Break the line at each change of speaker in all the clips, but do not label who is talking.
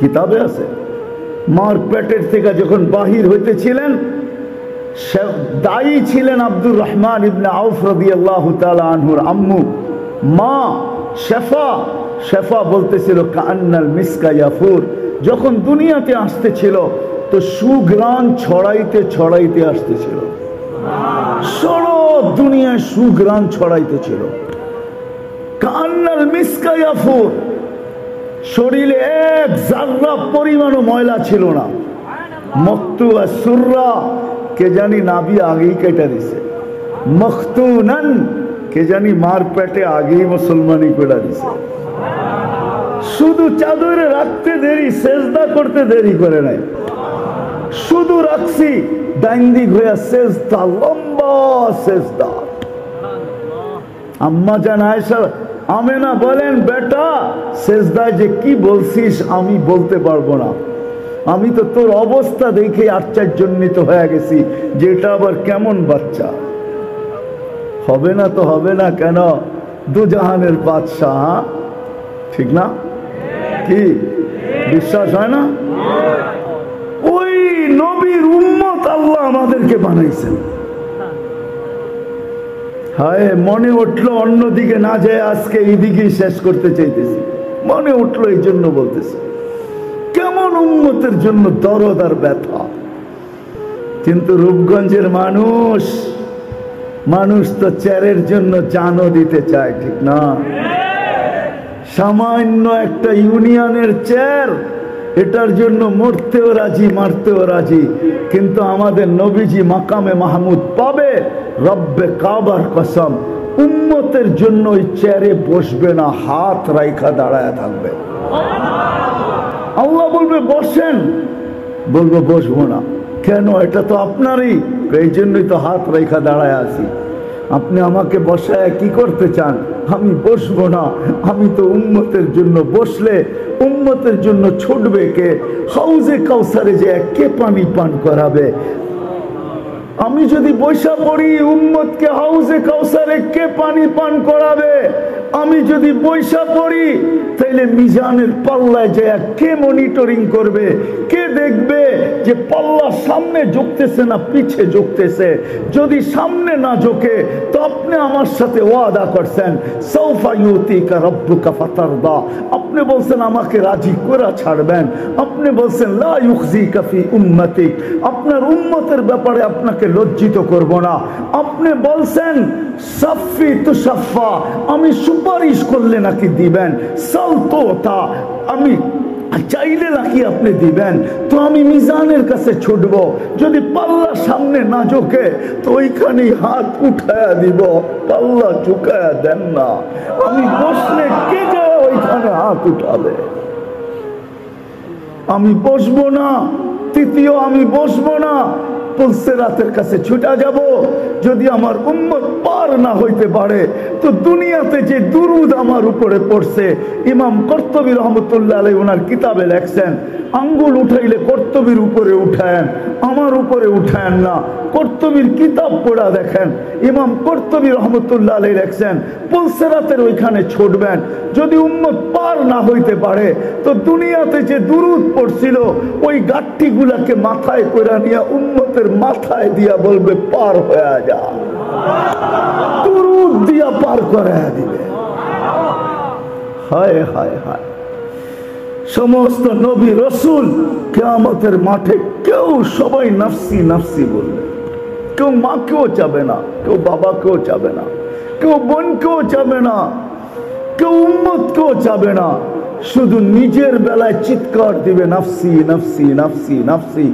কিতাবে আছে মার পেটের থেকে যখন বাহির হইতেছিলেন দায়ী ছিলেন আব্দুর রহমান ইবনে আউফ রাদিয়াল্লাহু তাআলা আনহুর আম্মু মা শেফা। শেফা বলতেছিল কান্নাল মিসকা ইয়াফুর, যখন দুনিয়াতে আসতেছিল তো সুঘ্রাণ ছড়াইতে ছড়াইতে আসতেছিল, সারা দুনিয়ায় সুঘ্রাণ ছড়াইতেছিল। কান্নাল মিসকা ইয়াফুর, শরীরে এক জাররা পরিমাণও ময়লা ছিল না। মক্তু আর সুররা, কে জানি নাবি আগেই কেটে দিছে। মখতুনান, কে জানি মার পেটে আগেই মুসলমানি করে দিছে। শুধু চাদরে রাখতে দেরি, সেজদা করতে দেরি করে নাই, শুধু রাখছি ডাইন দিক হইয়া সেজদা, লম্বা সেজদা। আম্মা জান আয়েশা আমেনা বলেন, বেটা সেজদায় যে কি বলছিস আমি বলতে পারবো না, আমি তো তোর অবস্থা দেখে আশ্চর্যান্বিত হয়ে গেছি যে এটা আবার কেমন বাচ্চা। হবে না তো হবে না কেন, দুজাহানের বাদশাহ, ঠিক না? কি বিশ্বাস হয় না? ওই নবীর উম্মত আল্লাহ আমাদেরকে বানাইছেন। হায়, মনে উঠলো অন্যদিকে না যায় আজকে এইদিকেই শেষ করতে চাইতেছি, মনে উঠলো এই জন্য বলতেছি। কেমন উম্মতের জন্য দরদ আর ব্যথা। কিন্তু রূপগঞ্জের মানুষ তো চেয়ারের জন্য জানও দিতে চায়, ঠিক না? সামান্য একটা ইউনিয়নের চেয়ার, এটার জন্য মরতেও রাজি, মারতেও রাজি। কিন্তু আমাদের নবীজি মাকামে মাহমুদ পাবে, রব্বে কাবার কসম, উম্মতের জন্য ওই চেয়ারে বসবে না, হাত রাইখা দাঁড়ায় থাকবে। আল্লাহ বলবে বসেন, বলবো বসবো না। কেন? এটা তো আপনারই, এই জন্যই তো হাত রেখা দাঁড়ায় আছি। আপনি আমাকে বসায় কি করতে চান? আমি বসবো না, আমি তো উম্মতের জন্য বসলে উম্মতের জন্য ছুটবে কে? হাউজে কাউসারে যে কে পানি পান করাবে? আমি যদি বৈশা পড়ি, উম্মতকে হাউজে কাউসারে কে পানি পান করাবে? আমি যদি বৈশা পড়ি, তাইলে মিজানের পাল্লায় যে কে মনিটরিং করবে? কে দেখবে যে পাল্লা সামনে ঝুঁকতেছে না পিছে ঝুঁকতেছে? যদি সামনে না ঝুঁকে তো আপনি আমার সাথে ওয়াদা করছেন, সাউফা ইউতিকা রাব্বুকা ফাতারদা, আপনি বলছেন আমাকে রাজি করে ছাড়বেন। আপনি বলছেন লা ইউখজিকা ফি উম্মতিক, আপনার উম্মতের ব্যাপারে আপনাকে লজ্জিত করব না। আপনি বলছেন সাফি তুসাফা, আমি সুপারিশ করলে নাকি দিবেন। সালতোতা, আমি চাইলে নাকি আপনি দিবেন। তো আমি মিজানের কাছে ছুটবো, যদি পাল্লা সামনে না ঝোঁকে তো ওইখানেই হাত উঠায়া দিব। পাল্লা ঝুঁকায়া দেন না, আমি বসলে কে যায় ওইখানে হাত উঠাবে? আমি বসবো না। তৃতীয়, আমি বসবো না, পুলসিরাতের কাছে ছুটা যাব। যদি আমার উম্মত পার না হইতে পারে তো দুনিয়াতে যে দুরুদ আমার উপরে পড়ছে, ইমাম কর্তুবী রহমতুল্লাহ আলাইহি ওনার কিতাবে লেখছেন, আঙ্গুল উঠাইলে কর্তুবীর উপরে উঠায়েন, আমার উপরে উঠায়েন না। কর্তুবীর কিতাব পড়া দেখেন, ইমাম কর্তুবী রহমতুল্লাহ আলাইহি লেখছেন পুলসিরাতের ওইখানে ছুটবেন। যদি উম্মত পার না হইতে পারে তো দুনিয়াতে যে দুরুদ পড়ছিল ওই গাঠটিগুলাকে মাথায় করে নিয়ে উম্মতের মাথায় দিয়া বলবে পার হয়ে যা, দুরুদ দিয়া পার করে দিবে। হায় হায় হায়, সমস্ত নবী রসুল কিয়ামতের মাঠে কেউ, সবাই নাফসি নাফসি বলবে। কেউ মাকেও চাবে না, কেউ বাবাকেও চাবে না, কেউ বোনকেও চাবে না, কেউ উম্মতকেও চাবে না, শুধু নিজের বেলায় চিৎকার দিবে নাফসি নাফসি নাফসি নাফসি।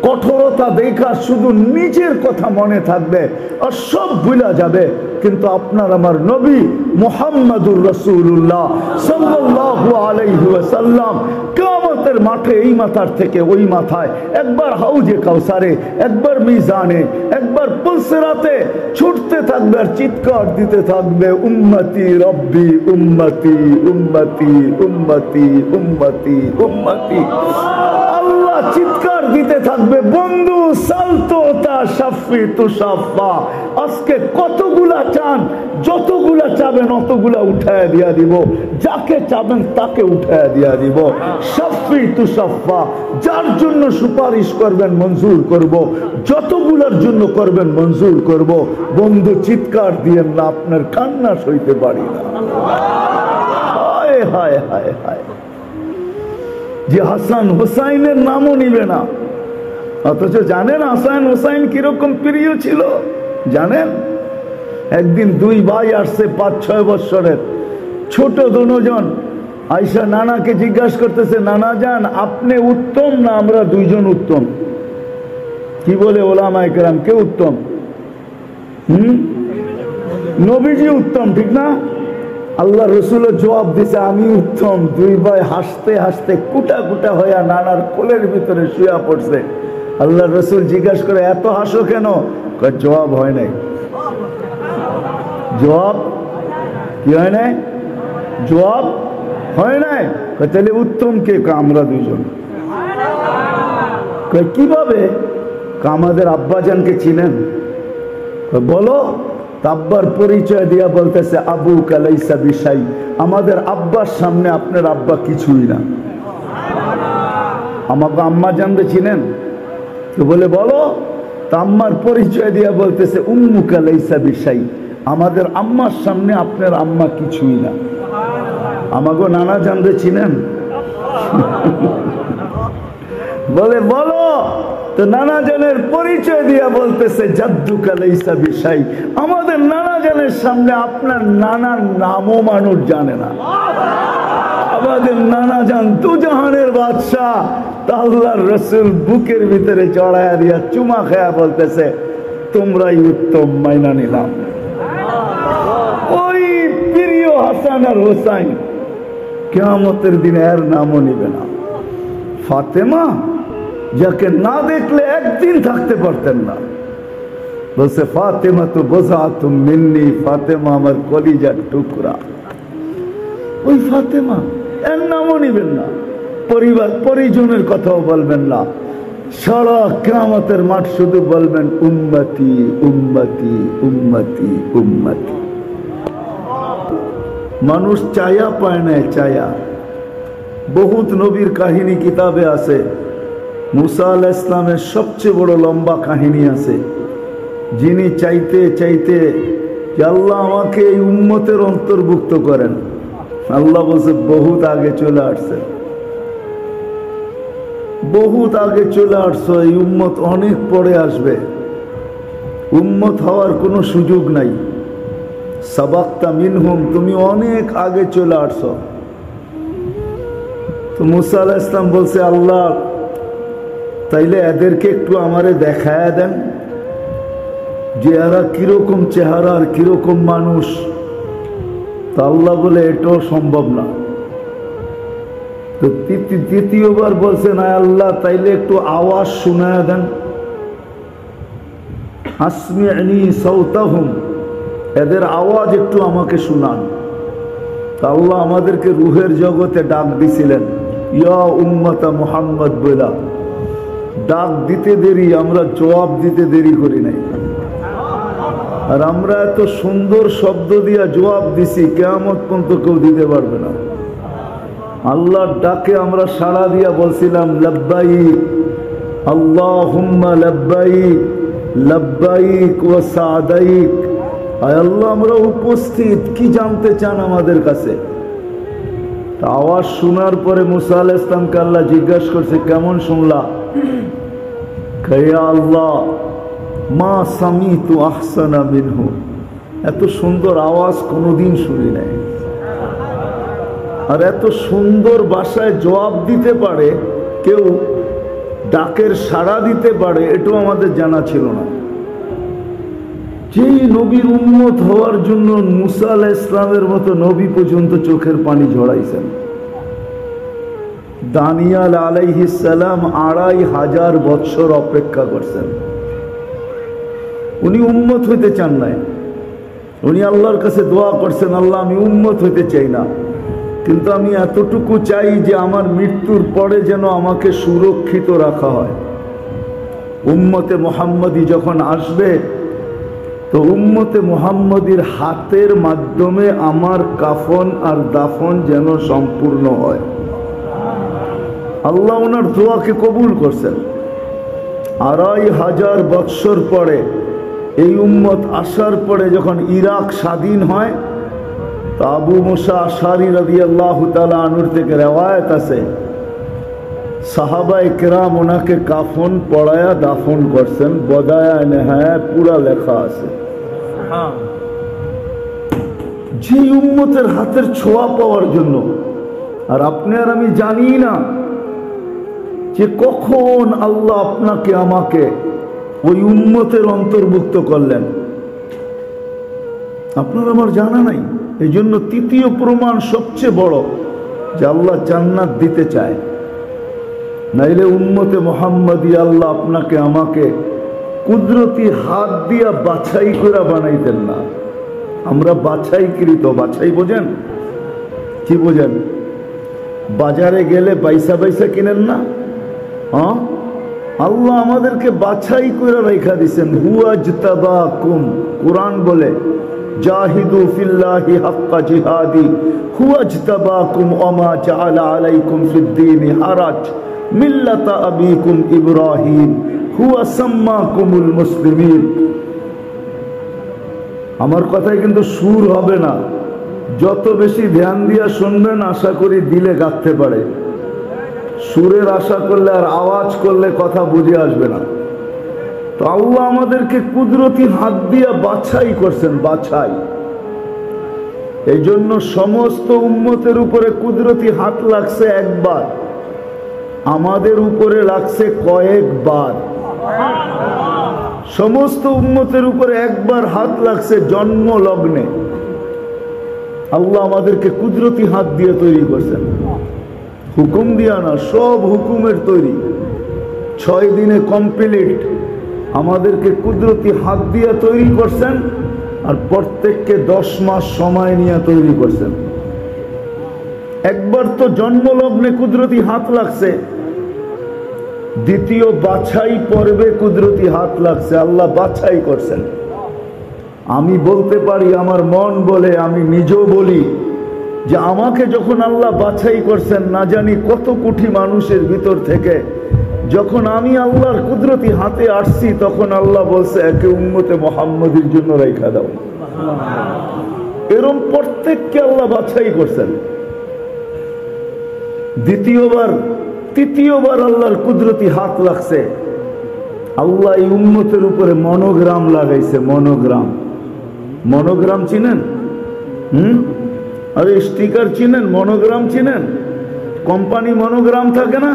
কঠোরতা দেখা শুধু নিজের কথা মনে থাকবে আর সব ভুলা যাবে। কিন্তু আপনার আমার নবী মুহাম্মাদুর রাসূলুল্লাহ সাল্লাল্লাহু আলাইহি ওয়াসাল্লাম কিয়ামতের মাঠে এই মাথার থেকে ওই মাথায়, একবার হাউজে কাউসারে, একবার মিজানে, একবার পুলসিরাতে ছুটতে থাকবে আর চিৎকার দিতে থাকবে উম্মতি রব্বি উম্মতি উম্মতি উম্মতি উম্মতি উম্মতি। আল্লাহ চিৎকার দিতে থাকবে, বন্ধু সালতো তা সাফি তুষাফা। আজকে কতগুলা চান, যতগুলা চাবেন অতগুলা উঠায় দিয়া দিব, যাকে চাবেন তাকে উঠায় দিয়া দিব। সাফি তুষাফা, যার জন্য সুপারিশ করবেন মঞ্জুর করব, যতগুলার জন্য করবেন মঞ্জুর করব। বন্ধু চিৎকার দিয়েন না, আপনার কান্না সইতে পারি না। হায় হায় হায় হায়, যে হাসান হুসাইনের নামও নিবে না, অথচ জানেন হাসান হুসাইন কিরকম প্রিয় ছিল জানেন? একদিন দুই ভাই আসছে 5-6 বৎসরের ছোট দুজন, আয়সা নানাকে জিজ্ঞাসা করতেছে, নানা জান আপনি উত্তম না আমরা দুইজন উত্তম? কি বলে ওলামায়ে কেরাম, কে উত্তম? নবীজি উত্তম, ঠিক না? আল্লাহ রসুলের জবাব দিছে আমি উত্তম। দুই ভাই হাসতে হাসতে কুটা কুটা হইয়া নানার কোলের ভিতরে শুয়া পড়ছে। আল্লাহ রসুল জিজ্ঞাসা করে এত হাসো কেন? জবাব হয় নাই। জবাব কি হয় নাই? জবাব হয় নাই। তাহলে উত্তম কে? আমরা দুইজন। কিভাবে? আমাদের আব্বাজানকে চিনেন? বলো। আব্বার পরিচয় দিয়া বলতেছে আবু কালাইসা বিশাই, আমাদের আব্বার সামনে আপনার আব্বা কিছুই না। আমাকে আম্মা জানতে চিনেন? তো বলে বলো। তা আম্মার পরিচয় দিয়া বলতেছে উম্মু কালাইসা বিশাই, আমাদের আম্মার সামনে আপনার আম্মা কিছুই না। আমাকে নানা জানতে চিনেন? বলে বলো। তো নানা জানের পরিচয় দিয়া বলতেছে জাদ্দু কালাইসা বিশাই, আমাদের নানা জানের সামনে আপনার নানার নামও মানুষ জানে না। আমাদের নানা জান দুজাহানের বাদশাহ। আল্লাহর রসুল বুকের ভিতরে চড়াইয়া দিয়া চুমা খায়া বলতেছে তোমরাই উত্তম, মাইনা নিলাম। ওই প্রিয় হাসান আর হোসাইন কিয়ামতের দিনে এর নামও নিবে না। ফাতেমা যাকে না দেখলে একদিন থাকতে পারতেন না, বলছে ফাতেমা তো বোঝা তুম মিন্নি, ফাতেমা আমার কলিজার টুকরা। ওই ফাতেমা, এর নামও নিবেন না, পরিবার পরিজনের কথাও বলবেন না। সারা কিয়ামতের মাঠ শুধু বলবেন উম্মতি উম্মতি উম্মতি উম্মতি। মানুষ চায়া পায় না, চায়া। বহুত নবীর কাহিনী কিতাবে আছে। মুসা আলাইহিস সালামের সবচেয়ে বড় লম্বা কাহিনী আছে, যিনি চাইতে চাইতে যে আল্লাহ আমাকে এই উম্মতের অন্তর্ভুক্ত করেন, আল্লাহ বলছে বহুত আগে চলে আসছে, বহুত আগে চলে আসছো, এই উম্মত অনেক পরে আসবে, উম্মত হওয়ার কোনো সুযোগ নাই। সাবাক্তা মিনহুম, তুমি অনেক আগে চলে আসছো। তো মুসা আলাইহিস সালাম বলছে আল্লাহ তাইলে এদেরকে একটু আমারে দেখায়া দেন যে এরা কিরকম চেহারা আর কিরকম মানুষ। তা আল্লাহ বলে এটাও সম্ভব না। তো তৃতীয়বার বলছে না আল্লাহ তাইলে একটু আওয়াজ শোনায়া দেন, আসমি'নি সাওতাহুম, এদের আওয়াজ একটু আমাকে শুনান। তা আল্লাহ আমাদেরকে রুহের জগতে ডাক দিছিলেন, ইয়া উম্মতা মুহাম্মদ বলা। ডাক দিতে দেরি, আমরা জবাব দিতে দেরি করি নাই। আর আমরা এত সুন্দর শব্দ দিয়া জবাব দিছি, কিয়ামত পর্যন্ত কেউ দিতে পারবে না। আল্লাহর ডাকে আমরা সাড়া দিয়া বলছিলাম লাব্বাইক আল্লাহুম্মা লাব্বাইক লাব্বাইক ওয়া সাদাইক। আয় আল্লাহ আমরা উপস্থিত, কি জানতে চান আমাদের কাছে? আওয়াজ শোনার পরে মুসা আলাইহিস সালামকে আল্লাহ জিজ্ঞাসা করছে কেমন শুনলা? আল্লাহ মা সামিতু আহসানা মিনহু, এত সুন্দর আওয়াজ কোনোদিন শুনি নাই। আর এত সুন্দর ভাষায় জবাব দিতে পারে কেউ, ডাকের সাড়া দিতে পারে, এটাও আমাদের জানা ছিল না। যেই নবীর উম্মত হওয়ার জন্য মুসা আলাইহিস সালামের মতো নবী পর্যন্ত চোখের পানি ঝরাইছেন। দানিয়াল আলাইহিস সালাম 2500 বৎসর অপেক্ষা করছেন। উনি উম্মত হইতে চান নাই, উনি আল্লাহর কাছে দোয়া করছেন আল্লাহ আমি উম্মত হইতে চাই না, কিন্তু আমি এতটুকু চাই যে আমার মৃত্যুর পরে যেন আমাকে সুরক্ষিত রাখা হয়। উম্মতে মুহাম্মদী যখন আসবে তো উম্মতে মুহাম্মদীর হাতের মাধ্যমে আমার কাফন আর দাফন যেন সম্পূর্ণ হয়। আল্লাহ ওনার দোয়াকে কবুল করছেন। ২৫০০ বৎসর পরে এই উম্মত আসার পরে যখন ইরাক স্বাধীন হয়, তা আবু মুসা আশআরী রাদিয়াল্লাহু তাআলা আনহু থেকে রওয়ায়াত আছে, সাহাবায়ে কেরাম ওনাকে কাফন পড়ায়া দাফন করছেন। বদায়া নেহায়া পুরা লেখা আছে। যে উম্মতের হাতের ছোঁয়া পাওয়ার জন্য। আর আপনি আর আমি জানি না যে কখন আল্লাহ আপনাকে আমাকে ওই উম্মতের অন্তর্ভুক্ত করলেন, আপনার আমার জানা নাই। এই জন্য তৃতীয় প্রমাণ সবচেয়ে বড় যে আল্লাহ জান্নাত দিতে চায়। নাইলে উম্মতে মুহাম্মদী আল্লাহ আপনাকে আমাকে কুদরতি হাত দিয়া বাছাই করে বানাইতেন না। আমরা বাছাইকৃত। বাছাই বোঝেন? কি বোঝেন? বাজারে গেলে বাইসা বাইসা কিনেন না? হ্যাঁ, আল্লাহ আমাদেরকে বাছাই করে রেখা দিছেন। হুয়াজতাবাকুম, কুরআন বলে জাহিদু ফিল্লাহি হাক্কা জিহাদি হুয়াজতাবাকুম ওমা জাআলা আলাইকুম ফিদ্দীনি হারাজ মিল্লাতা আবিকুম ইব্রাহিম হুয়া সাম্মাকুমুল মুসলিমিন। আমার কথায় কিন্তু সুর হবে না। যত বেশি ধ্যান দিয়া শুনবেন আশা করি দিলে গাঁথতে পারে। সুরের আশা করলে আর আওয়াজ করলে কথা বুঝে আসবে না। তো আল্লাহ আমাদেরকে কুদরতি হাত দিয়া বাছাই করছেন, বাছাই। এই জন্য সমস্ত উম্মতের উপরে কুদরতি হাত লাগছে একবার, আমাদের উপরে লাগছে কয়েকবার। সমস্ত উম্মতের উপরে একবার হাত লাগছে জন্ম লগ্নে। আল্লাহ আমাদেরকে কুদরতি হাত দিয়ে তৈরি করছেন, হুকুম দিয়া না, সব হুকুমের তৈরি। 6 দিনে কমপ্লিট আমাদেরকে কুদরতি হাত দিয়ে তৈরি করছেন। আর প্রত্যেককে 10 মাস সময় নিয়ে তৈরি করছেন। একবার তো জন্মলগ্নে কুদরতি হাত লাগছে, দ্বিতীয় বাছাই পর্বে কুদরতি হাত লাগছে। আল্লাহ বাছাই করছেন। আমি বলতে পারি, আমার মন বলে, আমি নিজেও বলি যে আমাকে যখন আল্লাহ বাছাই করছেন, না জানি কত কোটি মানুষের ভিতর থেকে যখন আমি আল্লাহর কুদরতি হাতে আসছি, তখন আল্লাহ বলছে একে উম্মতে মুহাম্মদীর জন্য রেখা দাও। এরকম প্রত্যেককে আল্লাহ বাছাই করছেন। দ্বিতীয়বার তৃতীয়বার আল্লাহর কুদরতি হাত লাগছে। আল্লাহ এই উম্মতের উপরে মনোগ্রাম লাগাইছে। মনোগ্রাম, মনোগ্রাম চিনেন? আরে স্টিকার চিনেন? মনোগ্রাম চিনেন? কোম্পানি মনোগ্রাম থাকে না?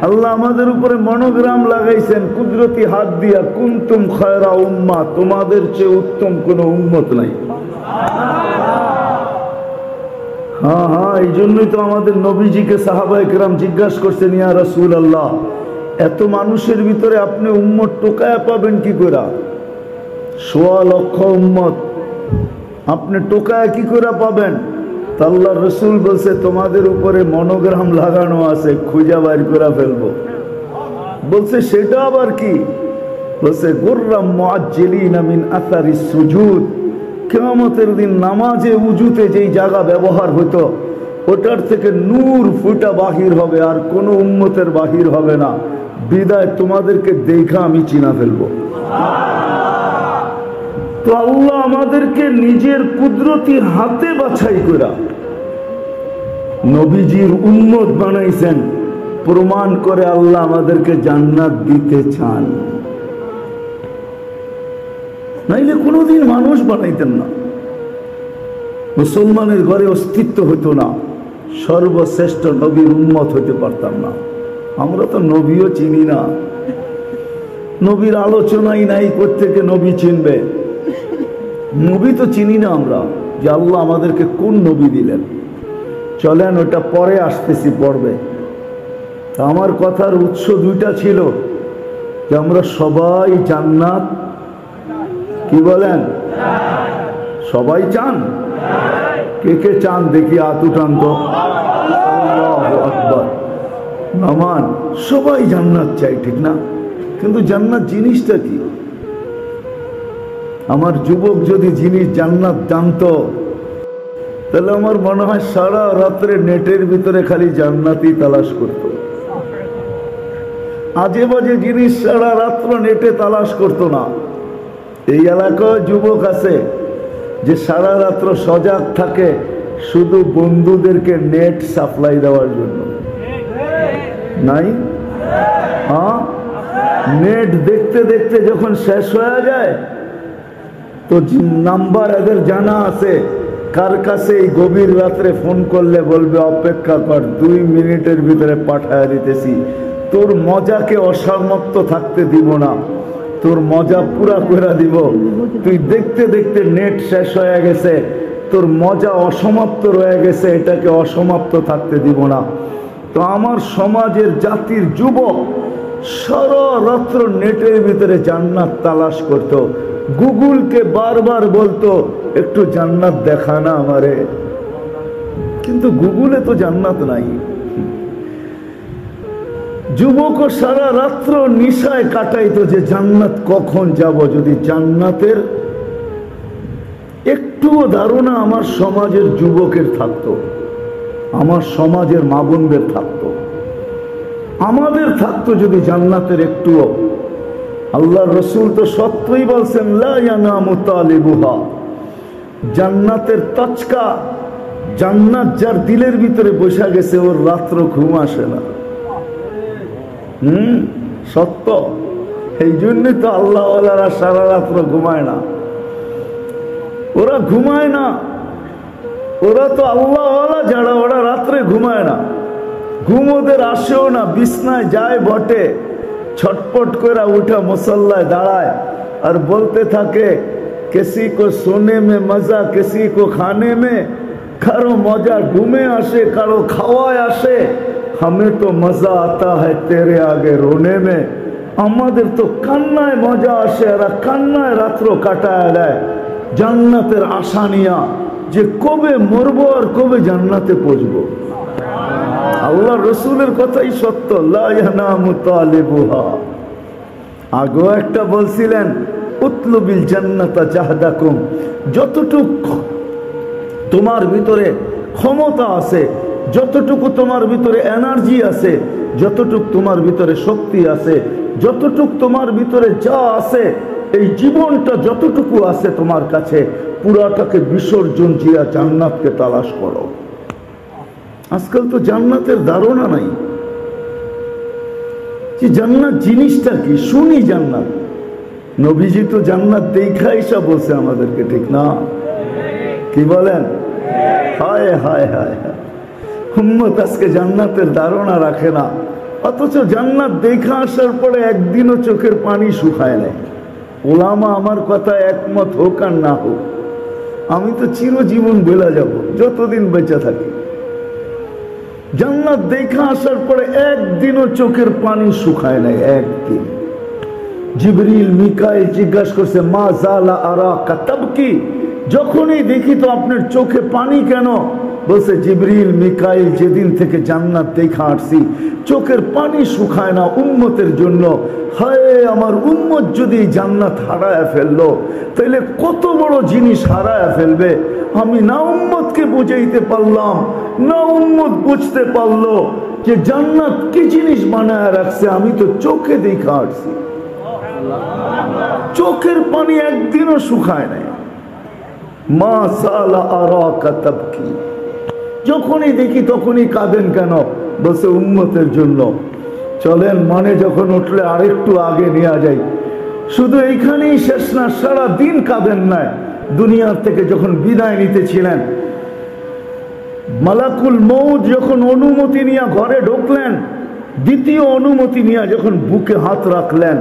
আল্লাহ আমাদের উপরে মনোগ্রাম লাগাইছেন কুদরতি হাত দিয়া। কুনতুম খায়রা উম্মাহ, তোমাদের চেয়ে উত্তম কোন উম্মত নাই। হ্যাঁ হ্যাঁ, এই জন্যই তো আমাদের নবীজিকে সাহাবায়ে কেরাম জিজ্ঞাসা করছেন, ইয়া রাসূলুল্লাহ, এত মানুষের ভিতরে আপনি উম্মত টোকায়া পাবেন কি করে? ১৬ লক্ষ উম্মত আপনি টোকায়া কি করে পাবেন? তা আল্লাহর রাসূল বলছে, তোমাদের উপরে মনোগ্রাম লাগানো আছে, খুঁজা বাইর করে ফেলবো। বলছে সেটা আবার কি? বলছে গুররাম মুআজ্জিলিনা মিন আসারিস সুজুদ। কিয়ামতের দিন নামাজে উজুতে যেই জায়গা ব্যবহার হতো, ওটার থেকে নূর ফুটা বাহির হবে, আর কোন উম্মতের বাহির হবে না। বিদায় তোমাদেরকে দেখা আমি চিনা ফেলবো। তো আল্লাহ আমাদেরকে নিজের কুদরতি হাতে বাছাই করা নবীজির উম্মত বানাইছেন। প্রমাণ করে আল্লাহ আমাদেরকে জান্নাত দিতে চান, নাইলে কোনোদিন মানুষ বানাইতেন না। মুসলমানের ঘরে অস্তিত্ব হতো না, সর্বশ্রেষ্ঠ নবীর উম্মত হতে পারতাম না। আমরা তো নবীও চিনি না, নবীর আলোচনাই নাই, কোত্থেকে নবী চিনবে? নবী তো চিনি না আমরা, যে আল্লাহ আমাদেরকে কোন নবী দিলেন। চলেন ওটা পরে আসতেছি পড়বে। আমার কথার উৎস দুইটা ছিল, যে আমরা সবাই জান্নাত, কি বলেন? সবাই চান? কে কে চান দেখি হাত উঠান তো। আল্লাহু আকবার। নামান সবাই জান্নাত চাই, ঠিক না? কিন্তু জান্নাত জিনিসটা কি? আমার যুবক যদি জিনিস জান্নাত জানতো, তাহলে আমার মনে হয় সারা রাত্রে নেটের ভিতরে খালি জান্নাতই তালাশ করত। আজে বাজে জিনিস সারা রাত্র নেটে তালাশ করতো না। এই এলাকায় যুবক আছে যে সারা রাত্র সজাগ থাকে শুধু বন্ধুদেরকে নেট সাপ্লাই দেওয়ার জন্য। নাই? হ্যাঁ, নেট দেখতে দেখতে যখন শেষ হয়ে যায় তো নাম্বার এদের জানা আছে, কার কাছে এই গভীর রাত্রে ফোন করলে বলবে অপেক্ষা কর, 2 মিনিটের ভিতরে পাঠায় দিতেছি। তোর মজাকে অসমাপ্ত থাকতে দিব না, তোর মজা পুরা করে দিব। তুই দেখতে দেখতে নেট শেষ হয়ে গেছে, তোর মজা অসমাপ্ত রয়ে গেছে, এটাকে অসমাপ্ত থাকতে দিব না। তো আমার সমাজের জাতির যুবক সারা রাত্র নেটের ভিতরে জান্নাত তালাশ করত। গুগলকে বারবার বলতো একটু জান্নাত দেখা না আমারে, কিন্তু গুগলে তো জান্নাত নাই। যুবকও সারা রাত্র নিশায় কাটাইতো যে জান্নাত কখন যাব। যদি জান্নাতের একটুও ধারণা আমার সমাজের যুবকের থাকতো, আমার সমাজের মা বোনদের থাকতো, আমাদের থাকতো যদি জান্নাতের একটুও। আল্লাহ রসুল তো সত্যই বলছেন লা ইয়ানামু তালিবুহা, জান্নাতের তচকা, জান্নাত যার দিলের ভিতরে বসে গেছে ওর রাত্র ঘুম আসে না। সত্য। এই জন্যই তো আল্লাহওয়ালারা সারা রাত্র ঘুমায় না। ওরা ঘুমায় না, ওরা তো আল্লাহওয়ালা যারা, ওরা রাত্রে ঘুমায় না। ঘুম ওদের আসেও না, বিছনায় যায় বটে, ছটপট করে উঠা মুসল্লায় দাঁড়ায় আর বলতে থাকে কিসি কো সোনে মে মজা কিসি কো খানে মে। কারো মজা ঘুমে আসে, কারো খাওয়ায় আসে। हमें तो मजा आता है तेरे आगे रोने में। আমাদের তো কান্নায় মজা আসে, আর কান্নায় রাত্র কাটায় দেয় জান্নাতের আশা নিয়া যে কবে মরবো আর কবে জান্নাতে পৌঁছবো। আল্লাহ রসুলের কথাই সত্য, লা ইয়ানামু তালিবুহা। আগেও একটা বলছিলেন উতলুবিল জান্নাতা জাহদাকুম, যতটুকু তোমার ভিতরে ক্ষমতা আছে, যতটুকু তোমার ভিতরে এনার্জি আছে, যতটুকু তোমার ভিতরে শক্তি আছে, যতটুকু তোমার ভিতরে যা আছে, এই জীবনটা যতটুকু আছে তোমার কাছে, পুরাটাকে বিসর্জন দিয়া জান্নাতকে তালাশ করো। আজকাল তো জান্নাতের ধারণা নাই যে জান্নাত জিনিসটা কি। শুনি জান্নাত, নবীজি তো জান্নাত দেখা এসা বলছে আমাদেরকে, ঠিক না? কি বলেন? হায় হায় হায় হায়, উম্মত আজকে জান্নাতের ধারণা রাখে না, অথচ জান্নাত দেখা আসার পরে একদিনও চোখের পানি শুকায় নাই। ওলামা আমার কথা একমত হোক আর না হোক, আমি তো চিরজীবন বেলা যাব যতদিন বেঁচে থাকি। জান্নাত দেখা আসার পরে একদিনও চোখের পানি শুকায় নাই, একদিন। জিবরিল মিকাইল জিজ্ঞাসা করছে মা জালা আরাকা তাবকি, যখনই দেখি তো আপনার চোখে পানি কেন? বলছে জিবরিল মিকাইল যেদিন থেকে জান্নাত দেখা আসছি চোখের পানি শুকায় না উম্মতের জন্য। হায় আমার উম্মত যদি জান্নাত হারায় ফেললো তাহলে কত বড় জিনিস হারায় ফেলবে। আমি না উম্মতকে বুঝাইতে পারলাম, না উম্মত বুঝতে পারলো যে জান্নাত কি জিনিস বানায় রাখছে। আমি তো চোখে দেখা আসছি, চোখের পানি একদিনও শুকায় নাই। মা সালা আরাকা তাবকি, যখনই দেখি তখনই কাঁদেন কেন? বলছে উম্মতের জন্য। চলেন মনে যখন উঠলে আরেকটু আগে নিয়ে যাই। শুধু এইখানেই শেষ না, সারা দিন কাঁদেন নাই। দুনিয়ার থেকে যখন বিদায় নিতেছিলেন, মালাকুল মউত যখন অনুমতি নিয়ে ঘরে ঢুকলেন, দ্বিতীয় অনুমতি নিয়ে যখন বুকে হাত রাখলেন,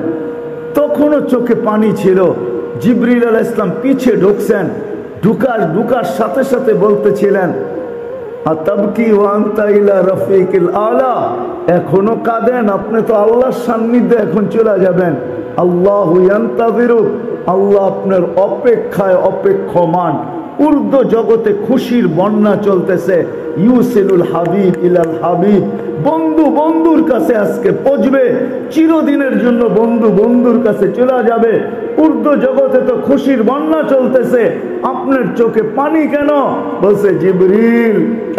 তখনও চোখে পানি ছিল। জিবরিল আলাইহিস সালাম পিছে ঢুকছেন, ঢুকার সাথে সাথে বলতেছিলেন আতাবকি ওয়া আনতা ইলা রাফিকিল আলা, এখনো কাঁদেন? আপনি তো আল্লাহর সান্নিধ্যে এখন চলে যাবেন। আল্লাহু ইয়ান্তাযিরু, আল্লাহ আপনার অপেক্ষায় অপেক্ষমান। উর্দু জগতে খুশির বন্যা চলতেছে। ইউসিলুল হাবিব ইলাল হাবিব, বন্ধু বন্ধুর কাছে আজকে পৌঁছবে, চিরদিনের জন্য বন্ধু বন্ধুর কাছে চলে যাবে। উর্দু জগতে তো খুশির বন্যা চলতেছে, আপনার চোখে পানি কেন? বলছে জিবরিল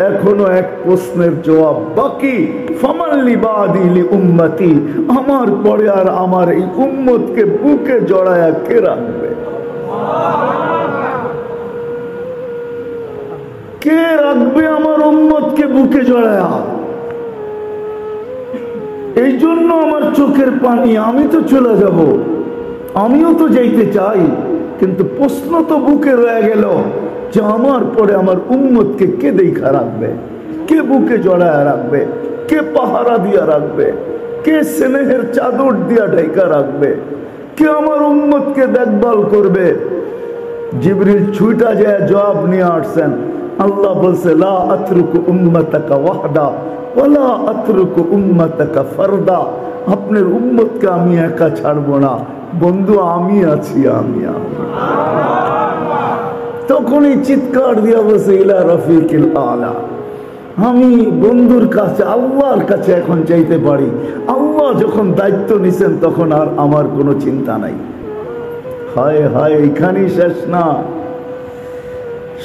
এখনো এক প্রশ্নের জবাব বাকি, ফামাল্লি বাদি লি উম্মতি, আমার পরে আর আমার এই উম্মতকে বুকে জড়ায়া কে রাখবে? কে রাখবে আমার উম্মতকে বুকে জড়ায়া? এই জন্য আমার চোখের পানি। আমি তো চলে যাব, আমিও তো যাইতে চাই, কিন্তু প্রশ্ন তো বুকে রয়ে গেল যে আমার পরে আমার উম্মতকে কে দেখা রাখবে, কে বুকে জড়ায়া রাখবে, কে পাহারা দিয়া রাখবে, কে স্নেহের চাদর দিয়া ঢাকা রাখবে, কে আমার উম্মতকে দেখভাল করবে? জিবরিল ছুটা যায় জবাব নিয়ে আসছেন। আল্লাহ বলছে লা আতরুকু উম্মতাকা ওয়াহদা ওয়ালা আতরুকু উম্মতাকা ফারদা, আপনার উম্মতকে আমি একা ছাড়বো না, বন্ধু আমি আছি, আমি। তখনই চিৎকার দিয়া বসে ইলা রফিকিল আলা, আমি বন্ধুর কাছে আল্লাহর কাছে এখন চাইতে পারি। আল্লাহ যখন দায়িত্ব নিছেন তখন আর আমার কোনো চিন্তা নাই। হায় হায়, এখানেই শেষ না।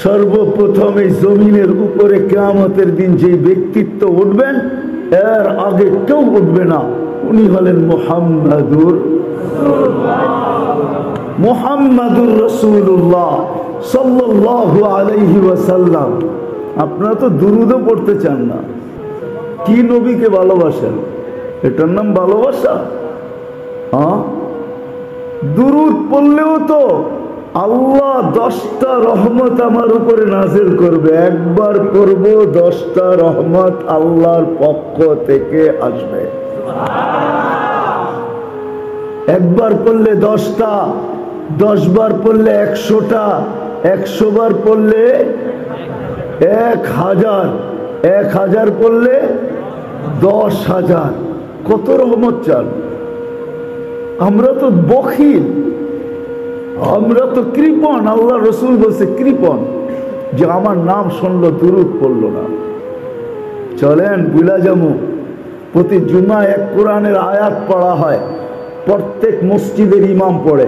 সর্বপ্রথম এই জমিনের উপরে কিয়ামতের দিন যে ব্যক্তিত্ব উঠবেন, এর আগে কেউ উঠবে না, উনি হলেন মুহাম্মাদুর রাসূলুল্লাহ সাল্লাল্লাহু আলাইহি ওয়াসাল্লাম। আপনারা তো দুরূদও পড়তে চান না। কি নবীকে ভালোবাসেন? এটার নাম ভালোবাসা? হ্যাঁ, দুরূদ পড়লেও তো আল্লাহ 10টা রহমত আমার উপরে নাজিল করবে। একবার পড়ব 10টা রহমত আল্লাহর পক্ষ থেকে আসবে। একবার পড়লে 10টা, 10 বার পড়লে 100টা, 100 বার পড়লে 1000, 1000 পড়লে 10,000। কত রহমত চান? আমরা তো বখিল, আমরা তো কৃপণ। আল্লাহ রসুল বলছে কৃপণ, যে আমার নাম শুনলো দুরূদ পড়লো না। চলেন বুলা যাবো, প্রতি জুমায় এক কোরআনের আয়াত পড়া হয়, প্রত্যেক মসজিদের ইমাম পড়ে,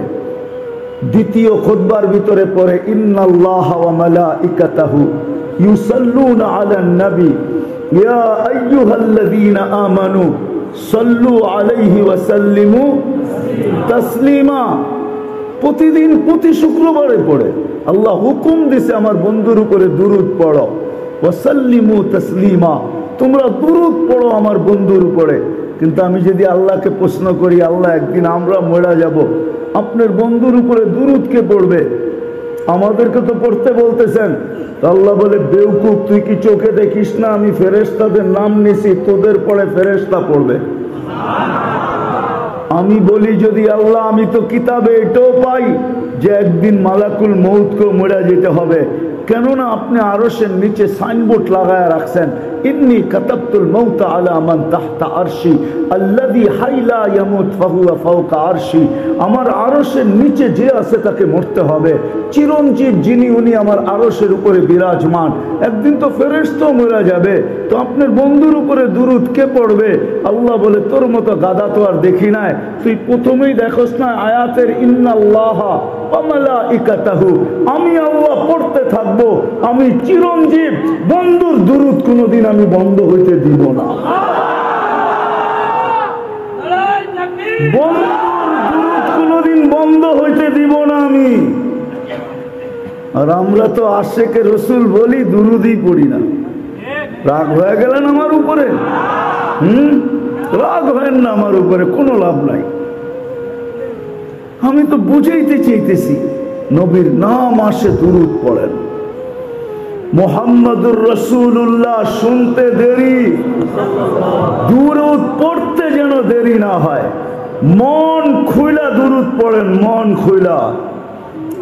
দ্বিতীয় খুতবার ভিতরে পড়ে ইন্নাল্লাহা ওয়া মালাইকাতাহু ইউসাল্লুনা আলান নবী ইয়া আইয়ুহাল্লাযীনা আমানু সাল্লু আলাইহি ওয়া সাল্লিমু তাসলিমা। প্রতিদিন প্রতি শুক্রবারে পড়ে। আল্লাহ হুকুম দিছে আমার বন্ধুর উপরে দুরূদ পড়ো, ওয়া সাল্লিমু তাসলিমা, তোমরা দুরূদ পড়ো আমার বন্ধুর উপরে। কিন্তু আমি যদি আল্লাহকে প্রশ্ন করি, আল্লাহ একদিন আমরা মরে যাব, আপনার বন্ধুর উপরে দুরূদ কে পড়বে? আমাদেরকে তো পড়তে বলতেছেন। আল্লাহ বলে বেউকুফ, তুই কি চোখে দেখিস না আমি ফেরেশতাদের নাম নিছি, তোদের পরে ফেরেশতা পড়বে। আমি বলি যদি আল্লাহ, আমি তো কিতাবে এটাও পাই যে একদিন মালাকুল মউতকেও মরে যেতে হবে, কেননা আপনি আরশের নিচে সাইনবোর্ড লাগায় রাখছেন ইন্নী কাতাবতুল মাউতা আলা মান তাহতা আরশি আল্লাযী হাইলা ইয়ামুত ফাহুয়া ফাওকা আরশি। আমার আরশের নিচে যে আছে তাকে মরতে হবে। চিরঞ্জীব যিনি, উনি আমার আরশের উপরে বিরাজমান। একদিন তো ফেরেশতাও মরে যাবে, তো আপনার বন্ধুর উপরে দুরূদ কে পড়বে? আল্লাহ বলে তোর মতো গাদা তো আর দেখি নাই, তুই প্রথমেই দেখোস না আয়াতের ইন্নাল্লাহা ওয়া মালাইকাতাহু, আমি আল্লাহ পড়তে থাকবো, আমি চিরঞ্জীব, বন্ধুর দুরূদ কোনোদিন আমি বন্ধ হইতে দিব না। বন্ধুর দুরূদ কোনোদিন বন্ধ হইতে দিব না আমি। আর আমরা তো আশেকে রসুল বলি, দুরূদই পড়ি না। রাগ হয়ে গেলেন আমার উপরে? রাগ হয় না আমার উপরে, কোনো লাভ নাই। আমি তো বুঝাইতে চাইতেছি, নবীর নাম আসে দুরূদ পড়েন। মুহাম্মাদুর রাসূলুল্লাহ শুনতে দেরি, দুরূদ পড়তে যেন দেরি না হয়। মন খুইলা দুরূদ পড়েন, মন খুইলা।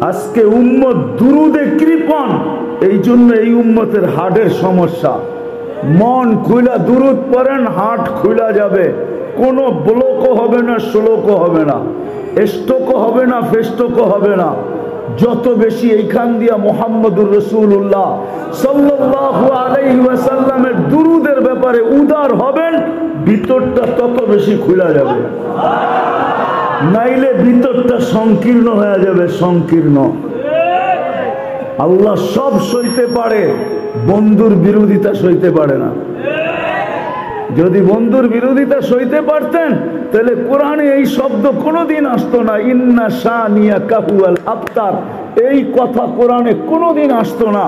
আজকে উম্মত দুরূদে কৃপণ, এই জন্য এই উম্মতের হার্টের সমস্যা। মন খুইলা দুরূদ পড়েন, হার্ট খুইলা যাবে, কোনো ব্লকও হবে না, শ্লোকও হবে না, স্ট্রোকও হবে না, ফেস্টকও হবে না। যত বেশি এইখান দিয়া মুহাম্মদুর রাসূলুল্লাহ সাল্লাল্লাহু আলাইহি ওয়াসাল্লামের দুরুদের ব্যাপারে উদার হবেন, ভিতরটা তত বেশি খুলে যাবে। নাইলে ভিতরটা সংকীর্ণ হয়ে যাবে, সংকীর্ণ। আল্লাহ সব সইতে পারে, বন্ধুর বিরোধিতা সইতে পারে না। যদি বন্ধুর বিরোধিতা সইতে পারতেন তাহলে কোরআনে এই শব্দ কোনোদিন আসতো না। ইন্না শানিয়াকা হুয়াল আবতার, এই কথা কোরআনে কোনোদিন আসতো না।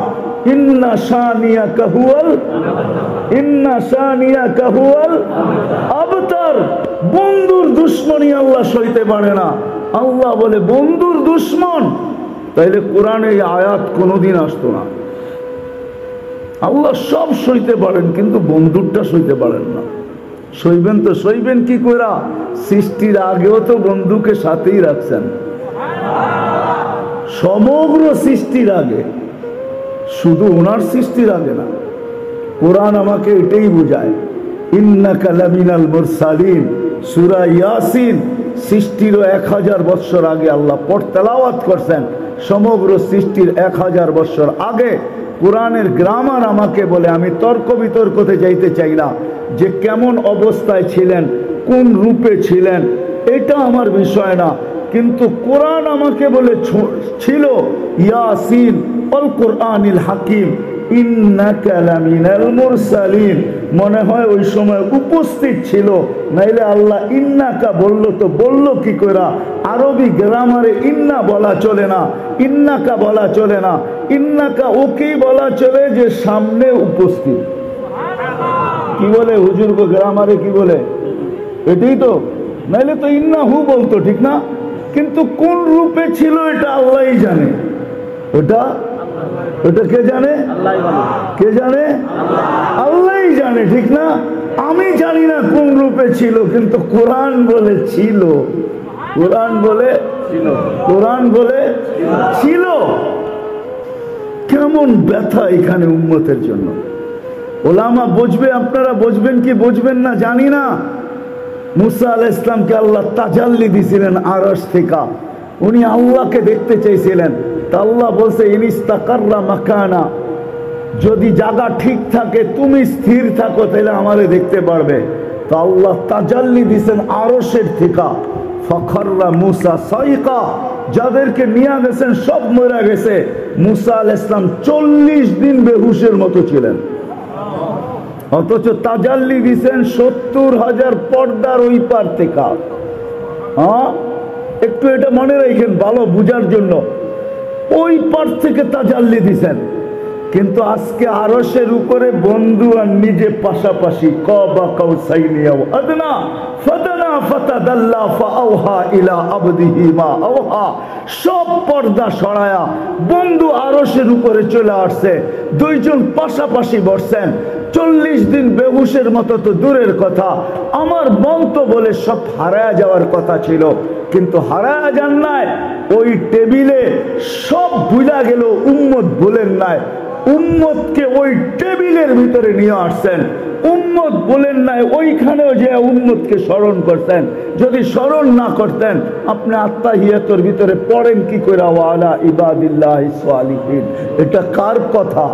ইন্না শানিয়াকা হুয়াল আবতার, বন্ধুর দুশ্মনী আল্লাহ সইতে পারে না। আল্লাহ বলে বন্ধুর দুশ্মন, তাইলে কোরআনে এই আয়াত কোনোদিন আসতো না। আল্লাহ সব সইতে পারেন, কিন্তু বন্ধুরটা সইতে পারেন না। সইবেন তো সইবেন কি কইরা? সৃষ্টির আগেও তো বন্ধুকে সাথেই রাখছেন, সমগ্র সৃষ্টির আগে, শুধু ওনার সৃষ্টির আগে না। কোরআন আমাকে এটাই বোঝায়, ইন্নাকা লামিনাল মুরসালিন, সূরা ইয়াসিন সৃষ্টিরও 1000 বছর আগে আল্লাহ তেলাওয়াত করছেন। সমগ্র সৃষ্টির 1000 বছর আগে কোরআনের গ্রামার আমাকে বলে, আমি তর্ক বিতর্কতে যাইতে চাই না যে কেমন অবস্থায় ছিলেন, কোন রূপে ছিলেন, এটা আমার বিষয় না। কিন্তু কোরআন আমাকে বলে ছিল ইয়াসিন ওয়াল কোরআনিল হাকিম ইন্নাকা লামিনাল মুরসালিন। মনে হয় ওই সময় উপস্থিত ছিল, নাইলে আল্লাহ ইন্নাকা বললো তো বললো কি করে? আরবি গ্রামারে ইন্না বলা চলে না, ইন্নাকা বলা চলে না। ইন্নাকা ওকেই বলা চলে যে সামনে উপস্থিত। কি বলে হুজুর গো গ্রামারে, কি বলে? এটাই তো, নাইলে তো ইন্না হু বলতো, ঠিক না? কিন্তু কোন রূপে ছিল এটা আল্লাহই জানে। ওটা কে জানে? কে জানে? আল্লাহই জানে, ঠিক না? আমি জানি না কোন রূপে ছিল, কিন্তু কোরআন বলে ছিল। কোরআন বলে ছিল। কেমন ব্যথা এখানে উম্মতের জন্য। ওলামা বুঝবে, আপনারা বুঝবেন কি বুঝবেন না জানি না। মুসা আলাইহিস সালামকে আল্লাহ তাজাল্লি দিয়েছিলেন আরশ থেকে, উনি আল্লাহকে দেখতে চাইছিলেন। তা আল্লাহ বলছে ইনিস্তাকাররা মাকানা, যদি জায়গা ঠিক থাকে, তুমি স্থির থাকো, তাহলে আমারে দেখতে পারবে। তো আল্লাহ তাজাল্লি দিয়েছেন আরশের থেকে। ফখররা মুসা সাইকা, যাদেরকে নিয়ে গেছেন সব মরে গেছে। মুসা আলাইহিস সালাম 40 দিন বেহুশের মতো ছিলেন, অথচ তাজাল্লি দিয়েছেন 70,000 পর্দার ওই পার থেকে। একটু এটা মনে রাখেন ভালো বুঝার জন্য, ওই পার থেকে তাজাল্লি দিয়েছেন। কিন্তু আজকে আরশের উপরে বন্ধু আর নিজে পাশাপাশি, কবা কাউসাইনি আও আদনা ফাদানা ফাতাদাল্লা ফাআওহা ইলা আবদিহি মা আওহা, সব পর্দা সরায়া বন্ধু আরশের উপরে চলে আসছে। দুইজন পাশাপাশি বসছেন। 40 দিন বেহুশের মতো তো দূরের কথা, আমার মন তো বলে সব হারায়া যাওয়ার কথা ছিল, কিন্তু হারায়া যান নাই। ওই টেবিলে সব ভুলা গেল, উম্মত ভুলেন নাই। উম্মতকে ওই টেবিলের ভিতরে নিয়ে আসছেন, উম্মত বলেন নাই। ওইখানেও যে উম্মতকে স্মরণ করতেন। যদি স্মরণ না করতেন, আপনি আত্তাহিয়াতুর ভিতরে পড়েন কি করে ওয়ালা ইবাদিল্লাহিস সালিহিন? এটা কার কথা?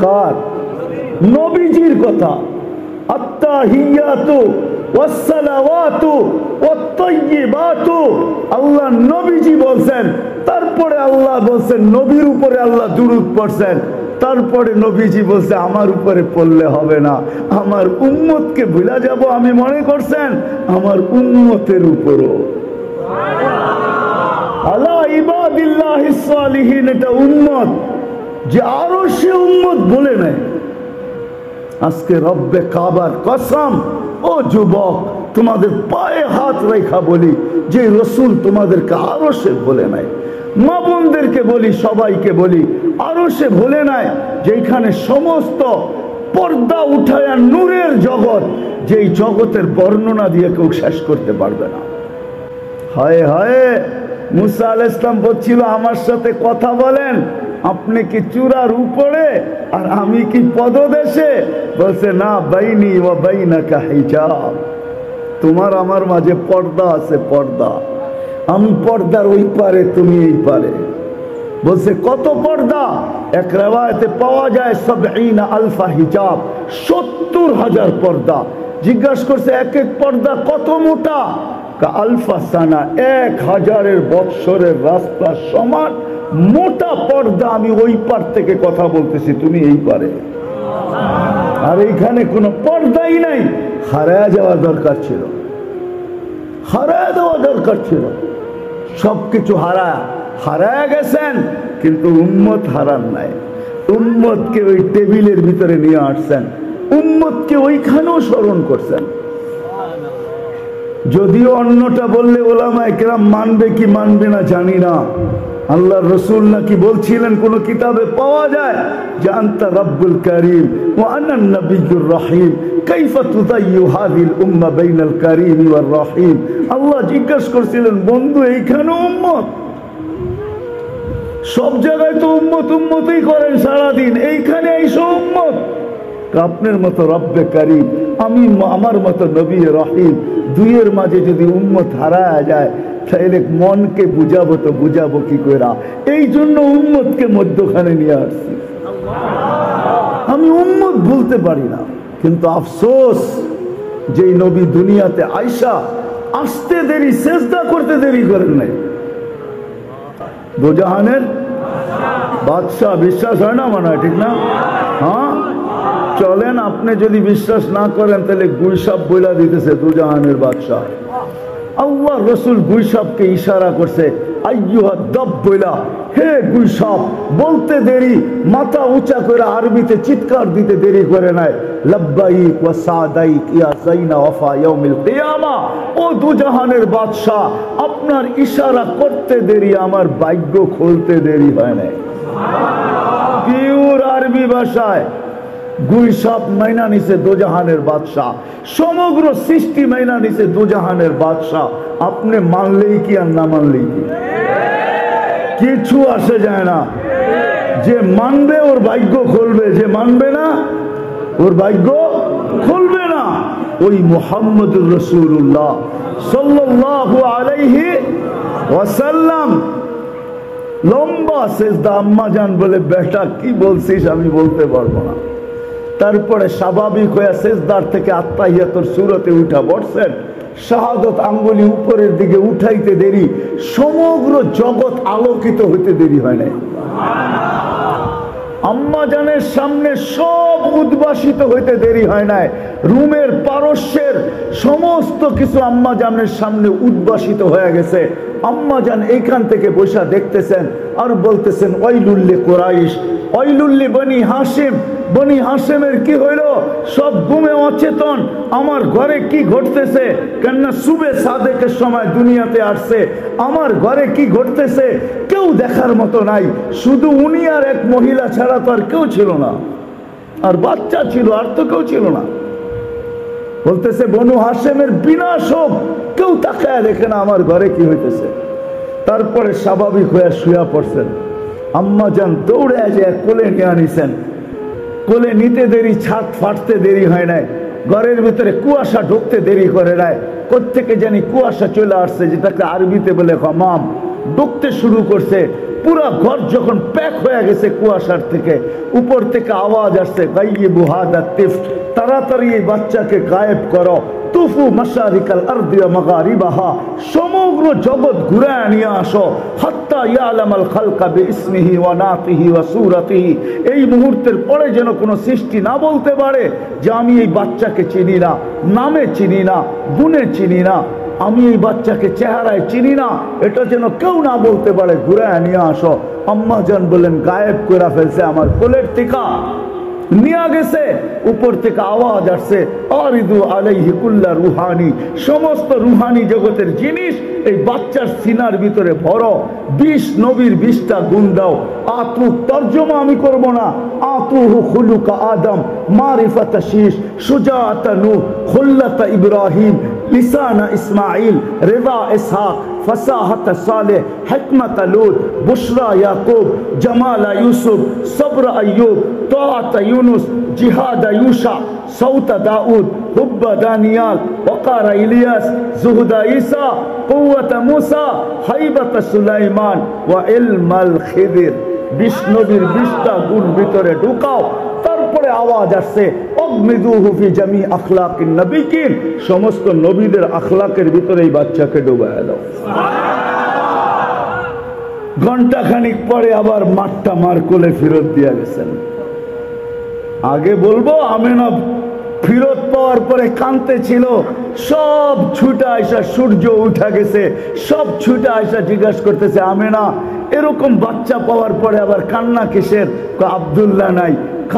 কার? নবীজির কথা। আত্তাহিয়াতু ওয়াসসালাওয়াতু ওয়াত-তাইয়্যিবাতু, আল্লাহ নবীজি বলছেন। তারপরে আল্লাহ বলছেন, নবীর উপরে আল্লাহ দুরূদ পড়ছেন। তারপরে নবীজি বলছে আমার উপরে পড়লে হবে না, আমার উম্মতকে ভুলা যাব আমি মনে করছেন, আমার উম্মতের উপরও। আলা ইবাদিল্লাহিস সালিহিন, এটা উম্মত, যে আরো সে উম্মত বলে নেয়। আজকে রব্বে কাবার কসম, ও যুবক, তোমাদের পায়ে হাত রেখা বলি, যে রসুল তোমাদেরকে আরো সে বলে নাই। মা বোনদেরকে বলি, সবাইকে বলি, আরো সে বলে নাই, যেখানে সমস্ত পর্দা উঠায়া নূরের জগৎ, যেই জগতের বর্ণনা দিয়ে কেউ শেষ করতে পারবে না। হায় হায়, মুসা আলাইহিস সালাম বলছিল আমার সাথে কথা বলেন, আপনি কি চূড়ার উপরে আর আমি কি পদদেশে? বলছে না, বাইনি ওয়া বাইনাকা হিজাব, তোমার আমার মাঝে পর্দা আছে, পর্দা। আমি পর্দার ওই পারে, তুমি এই পারে। বলছে কত পর্দা? এক রিওয়ায়াতে পাওয়া যায় ৭০ আলফা হিজাব, ৭০,০০০ পর্দা। জিজ্ঞাসা করছে এক এক পর্দা কত মোটা? আলফা সানা, ১,০০০ বৎসরের রাস্তা সমান মোটা পর্দা। আমি ওই পার থেকে কথা বলতেছি, তুমি এই পারে। আর এইখানে কোনো পর্দাই নাই। হারায়া যাওয়া দরকার ছিল, হারায়া দেওয়া দরকার ছিল। সবকিছু হারায়া গেছেন, কিন্তু উম্মত হারান নাই। উম্মতকে ওই টেবিলের ভিতরে নিয়ে আসছেন, উম্মতকে ওইখানেও স্মরণ করছেন। যদিও অন্যটা বললে ওলামায়ে কেরাম মানবে কি মানবে না জানি না। আল্লাহর রাসূল নাকি বলছিলেন, কোন কিতাবে পাওয়া যায় যে আনতা রাব্বুল কারীম ওয়া আনা নবিয়্যুর রহিম, কাইফা তুদাইয়ু হাযিল উম্মাহ বাইনাল কারীম ওয়ার রহিম। আল্লাহ জিজ্ঞাসা করছিলেন, বন্ধু এইখানেও উম্মত? সব জায়গায় তো উম্মত উম্মতই করেন সারাদিন, এইখানে এইসব উম্মত? আপনার মতো রব্বে কারীম, আমি আমার মতো নবী রহিম, দুইয়ের মাঝে যদি উম্মত হারায় যায় তাহলে মনকে বুঝাবো তো বুঝাবো কি করে? এই জন্য উম্মতকে মধ্যখানে নিয়ে আসছি। আমি উম্মত ভুলতে পারি না, কিন্তু আফসোস যেই নবী দুনিয়াতে আইসা আসতে দেরি, সেজদা করতে দেরি করেন নাই। দুজাহানের বাদশাহ, বিশ্বাস হয় না মনে হয়, ঠিক না? হ্যাঁ চলেন, আপনি যদি বিশ্বাস না করেন তাহলে গুইসাপ বইলা দিতেছে দুজাহানের বাদশাহ। আল্লাহ রসুল গুইসাপকে ইশারা করছে, আইয়ুহা দাব বইলা, হে গুইসাপ। বলতে দেরি, মাথা উঁচা করে আরবিতে চিৎকার দিতে দেরি করে নাই, লাব্বাইক ওয়া সাদাইক ইয়া যাইনা ওয়াফা ইয়াউমিল কিয়ামা। ও দুজাহানের বাদশাহ, আপনার ইশারা করতে দেরি, আমার ভাগ্য খুলতে দেরি হয় নাই। পিওর আরবি ভাষায় গুইসাপ মাইনা নিছে দুজাহানের বাদশাহ, সমগ্র সৃষ্টি মাইনা নিছে দুজাহানের বাদশাহ। আপনি মানলেই কি আর না মানলেই কি, কিছু আসে যায় না। যে মানবে ওর ভাগ্য খুলবে, যে মানবে না ওর ভাগ্য খুলবে না। ওই মুহাম্মদুর রাসূলুল্লাহ সাল্লাল্লাহু আলাইহি ওয়াসাল্লাম লম্বা সেজদা। আম্মা জান বলে, বেটা কি বলছিস আমি বলতে পারবো না। তারপরে স্বাভাবিক হয়ে সেজদার থেকে আত্তাহিয়াতুর সূরতে উঠা বসছেন। শাহাদত আঙ্গুলি উপরের দিকে উঠাইতে দেরি, সমগ্র জগৎ আলোকিত হইতে দেরি হয় নাই। আম্মা জানের সামনে সব উদ্ভাসিত হইতে দেরি হয় নাই। রুমের পারস্যের সমস্ত কিছু আম্মা জানের সামনে উদ্ভাসিত হয়ে গেছে। আম্মা জান এইখান থেকে বসা দেখতেছেন আর বলতেছেন, ওয়াইলুল্লি কুরাইশ, ওয়াইলুল্লি বনি হাশিম। বনি হাশিমের কি হইল? সব ঘুমে অচেতন। আমার ঘরে কি ঘটতেছে? কেননা সুবে সাদেকের সময় দুনিয়াতে আসছে। আমার ঘরে কি ঘটতেছে কেউ দেখার মতো নাই, শুধু উনি আর এক মহিলা ছাড়া তো আর কেউ ছিল না, আর বাচ্চা ছিল, আর তো কেউ ছিল না। বলতেছে বনু হাশিমের বিনাশ হোক, কেউ তাকায় দেখে না আমার ঘরে কি হইতেছে। তারপরে স্বাভাবিক হয়ে শুয়া পড়ছেন। আম্মা জান দৌড়ে যে কোলে নিয়ে আনিছেন। কোলে নিতে দেরি, ছাদ ফাটতে দেরি হয় নাই, ঘরের ভিতরে কুয়াশা ঢুকতে দেরি করে নাই। কোত্থেকে জানি কুয়াশা চলে আসছে, যেটাকে আরবিতে বলে গমাম, ঢুকতে শুরু করছে। পুরা ঘর যখন প্যাক হয়ে গেছে কুয়াশার থেকে, উপর থেকে আওয়াজ আসছে, গাইয়িবু হাদা তিফল, তাড়াতাড়ি এই বাচ্চাকে গায়েব করো। তুফু মাশারিকাল আরদি ওয়া মাগারিবাহা, সমগ্র জগৎ ঘুরায় নিয়ে আসো। হাত্তা ইয়ালামাল খালকা বিইসমিহি ওয়া নাতিহি ওয়া সূরাতিহি, এই মুহূর্তের পরে যেন কোনো সৃষ্টি না বলতে পারে যে আমি এই বাচ্চাকে চিনি না, নামে চিনি না, গুণে চিনি না, আমি এই বাচ্চাকে চেহারায় চিনি না, এটা যেন কেউ না বলতে পারে, ঘুরায় নিয়ে আসো। আম্মা জান বলেন, গায়েব করে ফেলছে আমার কোলের থেকে নিয়ে গেছে। উপর থেকে আওয়াজ আসছে, আরিদু আলাইহি কুল্লা রুহানি, সমস্ত রুহানি জগতের জিনিস এই বাচ্চার সিনার ভিতরে ভরো। 20 নবীর 20টা গুণ দাও। আতু তর্জমা আমি করব না। আতুহু খুলুকা আদম, মারিফাতা শীশ, সুজাআতা নূহ, খুল্লাতা ইব্রাহিম, লিসানা ইসমাঈল, রিদা ইসহাক, ফসাহাত সালেহ, হিকমত লূত, বুশরা ইয়াকুব, জামাল ইউসুফ, সবর আইয়ুব, তাআত ইউনুস, জিহাদ ইউশা, সৌত দাউদ, হুব্ব দানিয়াল, ওয়াকার ইলিয়াস, জুহদ ঈসা, কুওয়াত মুসা, হাইবত সুলাইমান ওয়া ইলমাল খিদির। 20 নবীর 20টা গুণ ভিতরে ঢুকাও। তারপরে আওয়াজ আসছে অগমিদুহু ফি জামি আখলাকিন নবিয়িন, সমস্ত নবীদের আখলাকের ভিতরে এই বাচ্চাকে ডুবায় দাও। ঘন্টা খানিক পরে আবার মাঠটা মার কোলে ফেরত দিয়ে গেছেন। আগে বলবো আমেনা ফিরত পাওয়ার পরে কাঁদতে ছিল, সব ছুটে আইসা, সূর্য উঠা গেছে, সব ছুটে আইসা জিজ্ঞাসা করতেছে আমেনা এরকম বাচ্চা পাওয়ার পরে আবার কান্না কিসের? আব্দুল্লাহ নাই।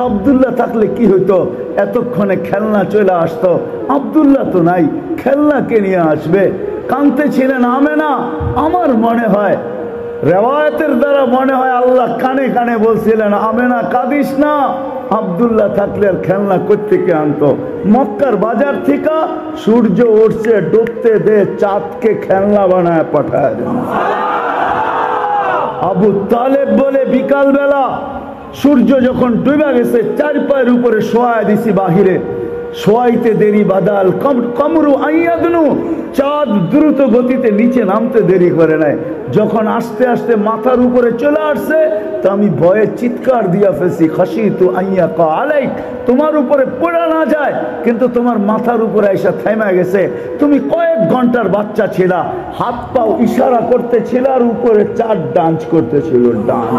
আব্দুল্লাহ থাকলে কি হইতো? এতক্ষণে খেলনা চলে আসতো। আব্দুল্লাহ তো নাই, খেলনা কে নিয়ে আসবে? কাঁদতে ছিলেন আমেনা। আমার মনে হয় রেওয়ায়তের দ্বারা মনে হয় আল্লাহ কানে কানে বলছিলেন আমেনা কাঁদিস না, আব্দুল্লাহ থাকলে আর খেলনা কোত্থেকে আনতো? মক্কার বাজার থেকে সূর্য উঠছে, ডুবতে দে, চাঁদকে খেলনা বানায় পাঠায় দেন। আবু তালেব বলে বিকাল বেলা সূর্য যখন ডুবে গেছে, 4 পায়ের উপরে শোয়া দিছি বাহিরে, শোয়াইতে দেরি বাদাল কমরু আইয়াদনু, চাঁদ দ্রুত গতিতে নিচে নামতে দেরি করে নাই। যখন আস্তে আস্তে মাথার উপরে চলে আসছে, তো আমি ভয়ে চিৎকার দিয়া ফেলছি, খাশিতু আইয়াকা আলাইক, তোমার উপরে পড়া না যায়, কিন্তু তোমার মাথার উপরে এসে থেমে গেছে। তুমি কয়েক ঘন্টার বাচ্চা ছিলা, হাত পাও ইশারা করতেছিল আর উপরে 4 ডান্স করতেছিল, ডান্স।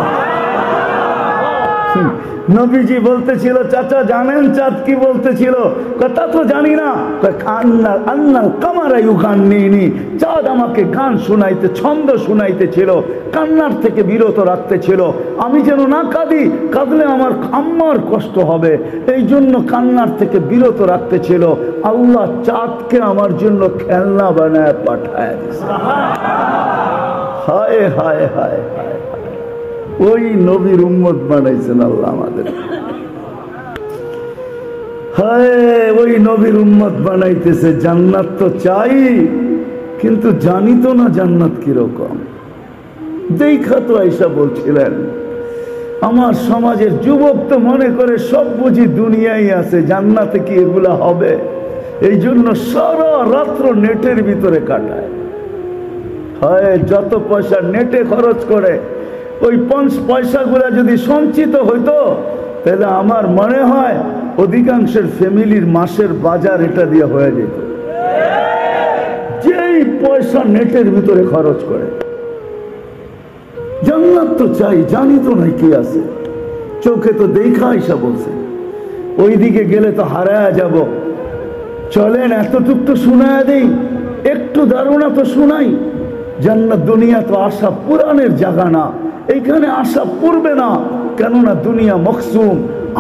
নবীজি বলতেছিল চাচা জানেন চাঁদ কি বলতেছিল? কথা তো জানি না। চাঁদ আমাকে গান শুনাইতে, ছন্দ শুনাইতেছিল, কান্নার থেকে বিরত রাখতেছিল। আমি যেন না কাঁদি, কাঁদলে আমার আম্মার কষ্ট হবে, এই জন্য কান্নার থেকে বিরত রাখতেছিল। আল্লাহ চাঁদকে আমার জন্য খেলনা বানায় পাঠায়। হায় হায় হায় হায়, ওই নবীর উম্মত বানাইছেন আল্লাহ আমাদের। হায়, ওই নবীর উম্মত বানাইতেছে। জান্নাত তো চাই, কিন্তু জানি তো না জান্নাত কিরকম। দেখা তো আয়েশা বলছিলেন আমার সমাজের যুবক তো মনে করে সব বুঝি দুনিয়ায় আছে, জান্নাতে কি এগুলা হবে? এই জন্য সারা রাত্র নেটের ভিতরে কাটায়। হয় যত পয়সা নেটে খরচ করে, ওই 5 পয়সাগুলা যদি সঞ্চিত হইতো, তাহলে আমার মনে হয় অধিকাংশের ফ্যামিলির মাসের বাজার এটা দিয়ে হয়ে যেত। যেই পয়সা নেটের ভিতরে খরচ করে। জান্নাত তো চাই, জানি তো নাই কি আছে, চোখে তো দেখা আয়েশা বলছে ওই দিকে গেলে তো হারায়া যাব। চলেন এতটুক তো শোনায়া দেই, একটু ধারণা তো শোনাই। জান্নাত দুনিয়া তো আশা পুরানের জায়গা না, এইখানে আশা পড়বে না, কেননা দুনিয়া মকসুম,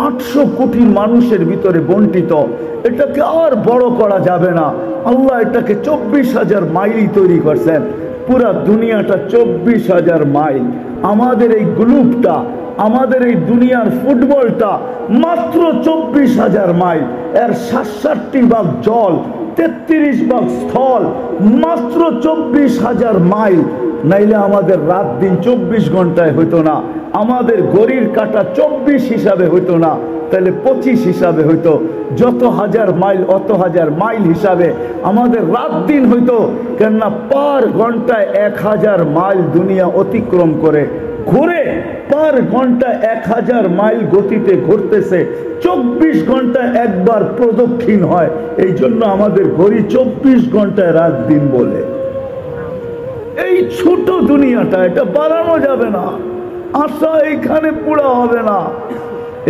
800 কোটি মানুষের ভিতরে বন্টিত। এটাকে আর বড় করা যাবে না। আল্লাহ এটাকে 24,000 মাইল তৈরি করছেন। পুরা দুনিয়াটা 24,000 মাইল। আমাদের এই গ্লুবটা, আমাদের এই দুনিয়ার ফুটবলটা মাত্র 24,000 মাইল। এর 67 ভাগ জল, 33 ভাগ স্থল, মাত্র 24,000 মাইল। নাইলে আমাদের রাত দিন 24 ঘন্টায় হইতো না, আমাদের ঘড়ির কাটা 24 হিসাবে হইতো না, তাহলে 25 হিসাবে হইতো। যত হাজার মাইল অত হাজার মাইল হিসাবে আমাদের রাত দিন হইতো, কেননা পার ঘন্টায় 1000 মাইল দুনিয়া অতিক্রম করে ঘুরে, পার ঘন্টায় 1000 মাইল গতিতে ঘুরতেছে। 24 ঘন্টায় একবার প্রদক্ষিণ হয়, এই জন্য আমাদের ঘড়ি 24 ঘন্টায় রাত দিন বলে। এই ছোট দুনিয়াটা, এটা বাড়ানো যাবে না, আশা এইখানে পুরা হবে না।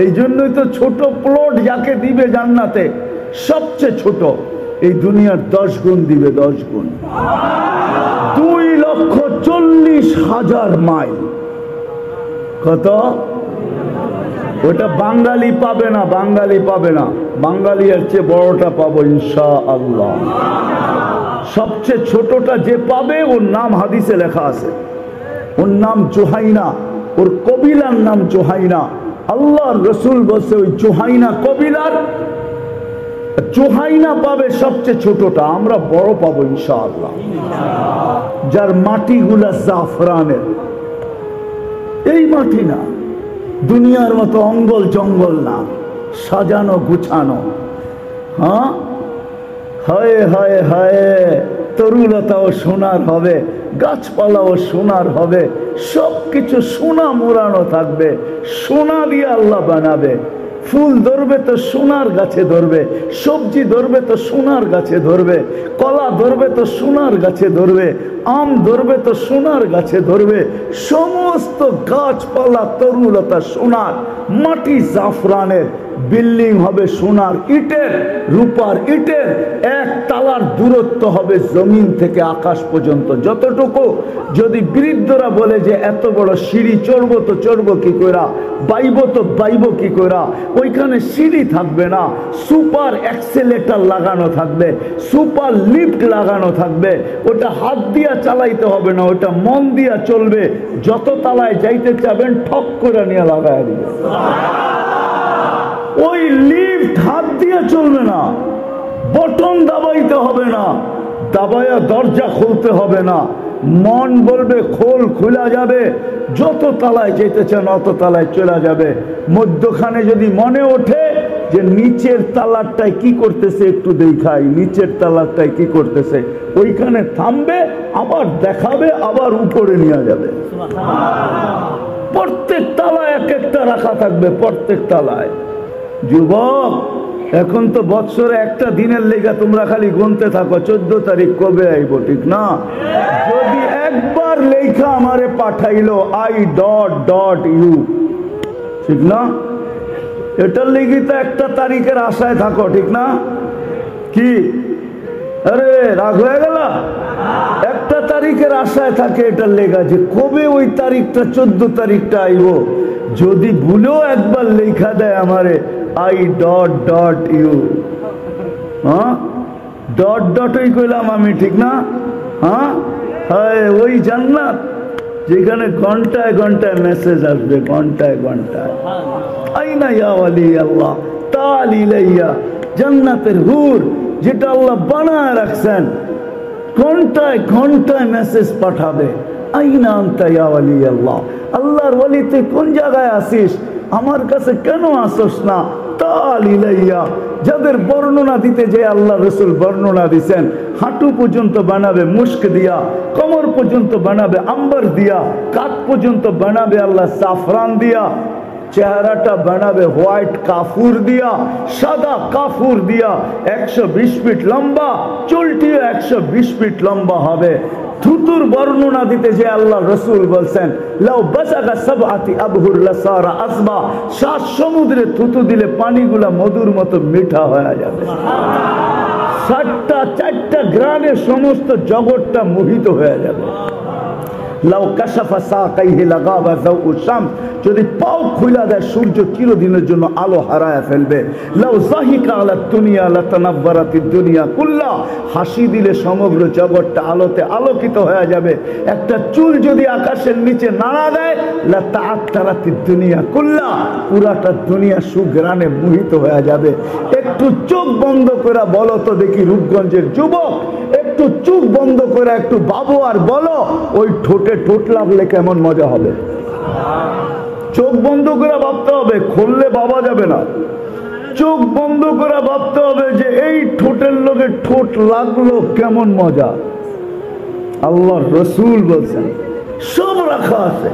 এই জন্যই তো ছোট প্লট যাকে দিবে জান্নাতে, সবচেয়ে ছোট, এই দুনিয়ার 10 গুণ দিবে, 10 গুণ। 2,40,000 মাইল। কত? ওটা বাঙালি পাবে না, বাঙালি পাবে না, বাঙালি এর চেয়ে বড়টা পাবো ইনশাআল্লাহ। সবচেয়ে ছোটটা যে পাবে, ওর নাম হাদিসে লেখা আছে, ওর নাম জুহাইনা, ওর কবিলার নাম জুহাইনা। আল্লাহর রসুল বলছে ওই জুহাইনা কবিলার জোহাইনা পাবে সবচেয়ে ছোটটা, আমরা বড় পাবো ইনশাআল্লাহ, যার মাটিগুলা জাফরানের। এই মাটি না, দুনিয়ার মতো অঙ্গল জঙ্গল না, সাজানো গুছানো। হ্যাঁ, হায় হায় হায়, তরুলতাও সোনার হবে, গাছপালাও সোনার হবে, সবকিছু সোনা মোড়ানো থাকবে, সোনা দিয়ে আল্লাহ বানাবে। ফুল ধরবে তো সোনার গাছে ধরবে, সবজি ধরবে তো সোনার গাছে ধরবে, কলা ধরবে তো সোনার গাছে ধরবে, আম ধরবে তো সোনার গাছে ধরবে, সমস্ত গাছপালা তরুলতা সোনার, মাটি জাফরানের, বিল্ডিং হবে সোনার ইটের, রূপার ইটের, এক তালার দূরত্ব হবে জমিন থেকে আকাশ পর্যন্ত। যতটুকু যদি বৃদ্ধরা বলে যে এত বড় সিঁড়ি চড়বো তো চড়বো কি কইরা, বাইবো তো বাইবো কি কইরা, ওইখানে সিঁড়ি থাকবে না, সুপার অ্যাক্সেলেটার লাগানো থাকবে, সুপার লিফট লাগানো থাকবে। ওটা হাত দিয়া চালাইতে হবে না, ওটা মন দিয়া চলবে। যত তালায় যাইতে চাবেন ঠক করে নিয়ে লাগায় দিবে। ওই লিফট হাত দিয়ে চলবে না, বটন দাবাইতে হবে না, দাবায়া দরজা খুলতে হবে না, মন বলবে খোল, খোলা যাবে। যত তালায় যেতে চান অত তালায় চলে যাবে। মধ্যখানে যদি মনে ওঠে যে নিচের তালারটায় কি করতেছে একটু দেখাই, নিচের তালারটায় কি করতেছে, ওইখানে থামবে, আবার দেখাবে, আবার উপরে নিয়ে যাবে। প্রত্যেক তালায় এক একটা রাখা থাকবে, প্রত্যেক তালায়। যুবক, এখন তো বৎসরে একটা দিনের লেগা তোমরা খালি গুনতে থাকো 14 তারিখ কবে আইব, ঠিক না? যদি একবার লেখা আমারে পাঠাইলো I.U, ঠিক না? এটার লেগে তো একটা তারিখের আশায় থাকো, ঠিক না? কি আরে রাগ হয়ে গেল? একটা তারিখের আশায় থাকে এটার লেগা যে কবে ওই তারিখটা 14 তারিখটা আইব। যদি ভুলেও একবার লেখা দেয় আমারে I.U, হ্যাঁ, ডট ডটই কইলাম আমি, ঠিক না? হ্যাঁ, হ্যাঁ, ওই জান্নাত যেখানে ঘন্টায় ঘন্টায় মেসেজ আসবে, ঘন্টায় ঘন্টায়। আইনা ইয়া ওয়ালি আল্লাহ তাআল ইলাইয়া, জান্নাতের হুর যেটা আল্লাহ বানায় রাখছেন, ঘন্টায় ঘন্টায় মেসেজ পাঠাবে। আইনা আনতা ইয়া ওয়ালি আল্লাহ, আল্লাহর ওয়ালি তুই কোন জায়গায় আসিস, আমার কাছে কেন আসস না? তাআল ইলাইয়া, যাদের বর্ণনা দিতে যে আল্লাহ রসুল বর্ণনা দিছেন, হাঁটু পর্যন্ত বানাবে মুস্ক দিয়া, কোমর পর্যন্ত বানাবে আম্বার দিয়া, কাঁধ পর্যন্ত বানাবে আল্লাহ জাফরান দিয়া, চেহারাটা বানাবে হোয়াইট কাফুর দিয়া, সাদা কাফুর দিয়া, 120 ফিট লম্বা, চুলটিও 120 ফিট লম্বা হবে। থুতুর বর্ণনা দিতে যে আল্লাহ রসুল বলছেন, লাউ বাসাগা সাবআতি আবহুর লাসারা আসবা, 7 সমুদ্রে থুতু দিলে পানিগুলা মধুর মতো মিঠা হয়ে যাবে। 4টা গ্রামে সমস্ত জগৎটা মোহিত হয়ে যাবে। লাউ কাশাফা সাকাইহি লাগাবা যাউ শামস, যদি পাও খুলে দেয় সূর্য চিরদিনের জন্য আলো হারায় ফেলবে। লাউ যাহিকা আলা দুনিয়া লাতানাব্বারাতিদ দুনিয়া কুল্লা, হাসি দিলে সমগ্র জগৎটা আলোতে আলোকিত হয়ে যাবে। একটা চুল যদি আকাশের নিচে নাড়া দেয়, লাতাআত্তারাতিদ দুনিয়া কুল্লা, পুরাটা দুনিয়া সুঘ্রাণে মোহিত হয়ে যাবে। একটু চোখ বন্ধ করে বলো তো দেখি রূপগঞ্জের যুবক, একটু চোখ বন্ধ করে একটু ভাবো আর বলো, ওই ঠোঁটে ঠোঁট লাগলে কেমন মজা হবে। চোখ বন্ধ করে ভাবতে হবে, খুললে ভাবা যাবে না। চোখ বন্ধ করে ভাবতে হবে যে এই ঠোঁটের লগে ঠোঁট লাগলো কেমন মজা। আল্লাহ রসুল বলছেন সব রাখা আছে,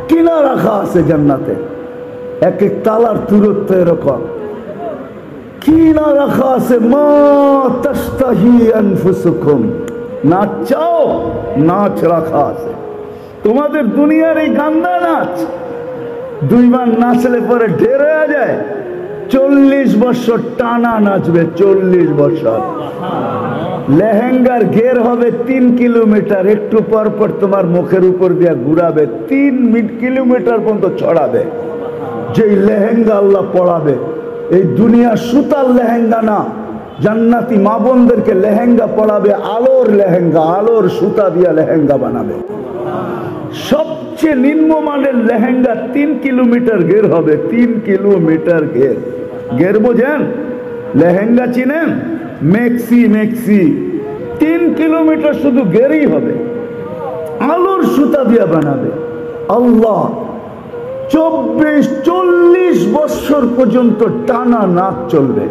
কিনা রাখা আছে জান্নাতে, এক এক তালার দূরত্ব এরকম কিনা রাখা আছে। মা তাশতাহি আনফুসুকুম, নাচ চাও, নাচ রাখা আছে। তোমাদের দুনিয়ার এই গান্দা নাচ 2 বার নাচলে পরে ঢের হয়ে যায়। 40 বছর টানা নাচবে, 40 বছর। লেহেঙ্গার ঘের হবে 3 কিলোমিটার, একটু পর পর তোমার মুখের উপর দিয়ে ঘুরাবে, 3 কিলোমিটার পর্যন্ত ছড়াবে। যেই লেহেঙ্গা আল্লাহ পড়াবে, এই দুনিয়া সুতার লেহেঙ্গা না, জান্নাতি মা বোনদেরকে লেহেঙ্গা পড়াবে, আলোর লেহেঙ্গা, আলোর সুতা দিয়া লেহেঙ্গা বানাবে। সবচেয়ে নিম্নমানের লেহেঙ্গা 3 কিলোমিটার ঘের হবে, 3 কিলোমিটার ঘের। ঘের বোঝেন? লেহেঙ্গা চিনেন? মেক্সি, মেক্সি 3 কিলোমিটার শুধু গেরেই হবে, আলোর সুতা দিয়ে বানাবে। আল্লাহ 24-40 বছর পর্যন্ত টানা নাচ চলবে।